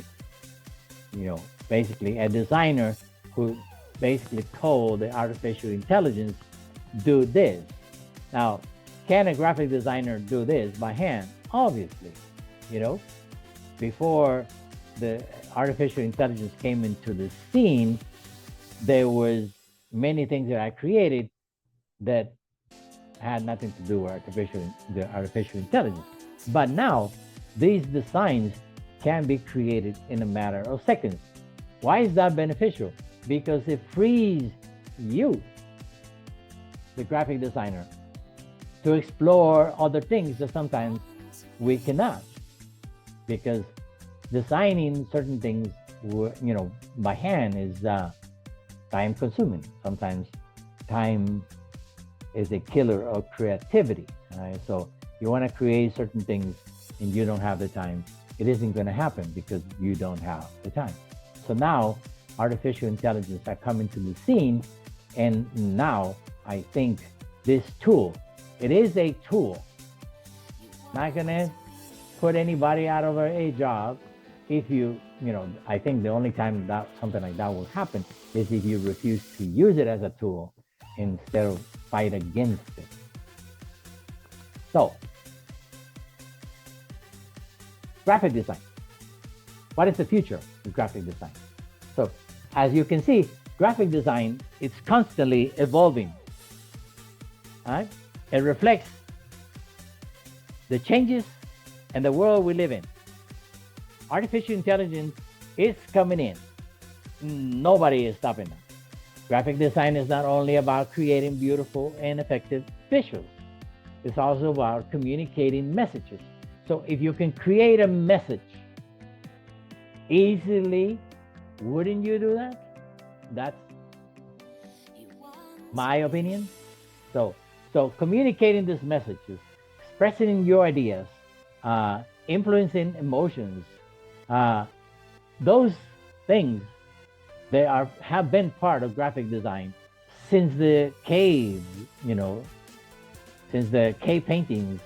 basically a designer who basically told the artificial intelligence, do this. Now, can a graphic designer do this by hand? Obviously, before the artificial intelligence came into the scene, there was many things that I created that had nothing to do with the artificial intelligence. But now these designs can be created in a matter of seconds. Why is that beneficial? Because it frees you, the graphic designer, to explore other things that sometimes we cannot. Because designing certain things, by hand is time consuming. Sometimes time is a killer of creativity. Right? So you want to create certain things and you don't have the time, it isn't going to happen because you don't have the time. So now artificial intelligence are coming to the scene, and now I think this tool, it is a tool, not going to put anybody out of a job. If I think the only time that something like that will happen is if you refuse to use it as a tool instead of fight against it. So, graphic design. What is the future of graphic design? So, as you can see, graphic design is constantly evolving. Right? It reflects the changes and the world we live in. Artificial intelligence is coming in. Nobody is stopping that. Graphic design is not only about creating beautiful and effective visuals. It's also about communicating messages. So if you can create a message easily, wouldn't you do that? That's my opinion. So communicating these messages, expressing your ideas, influencing emotions, those things, they have been part of graphic design since the cave, since the cave paintings,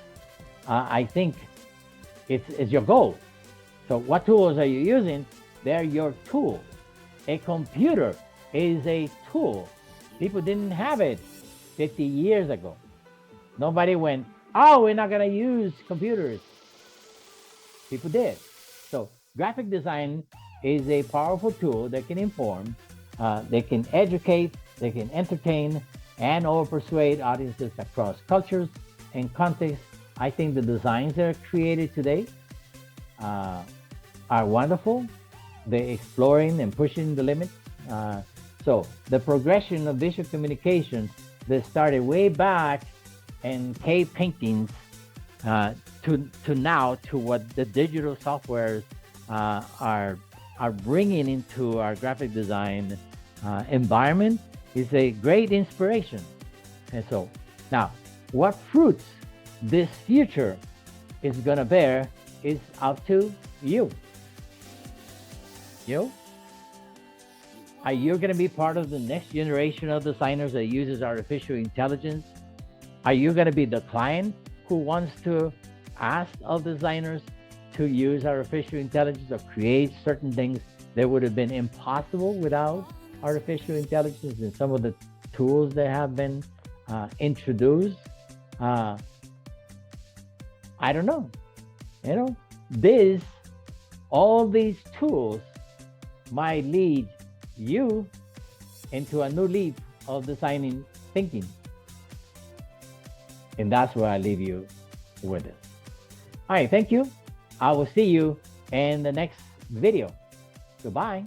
I think it's your goal. So what tools are you using? They're your tools. A computer is a tool. People didn't have it 50 years ago. Nobody went, oh, we're not going to use computers. People did. So graphic design is a powerful tool that can inform, they can educate, they can entertain, and or persuade audiences across cultures and contexts. I think the designs that are created today are wonderful. They're exploring and pushing the limits. So the progression of visual communication that started way back in cave paintings to now to what the digital softwares are bringing into our graphic design environment is a great inspiration. And so now, what fruits this future is going to bear is up to you. Are you going to be part of the next generation of designers that uses artificial intelligence? Are you going to be the client who wants to ask of designers to use artificial intelligence or create certain things that would have been impossible without artificial intelligence and some of the tools that have been introduced? I don't know. All these tools might lead you into a new leap of designing thinking. And that's where I leave you with it. All right, thank you. I will see you in the next video. Goodbye.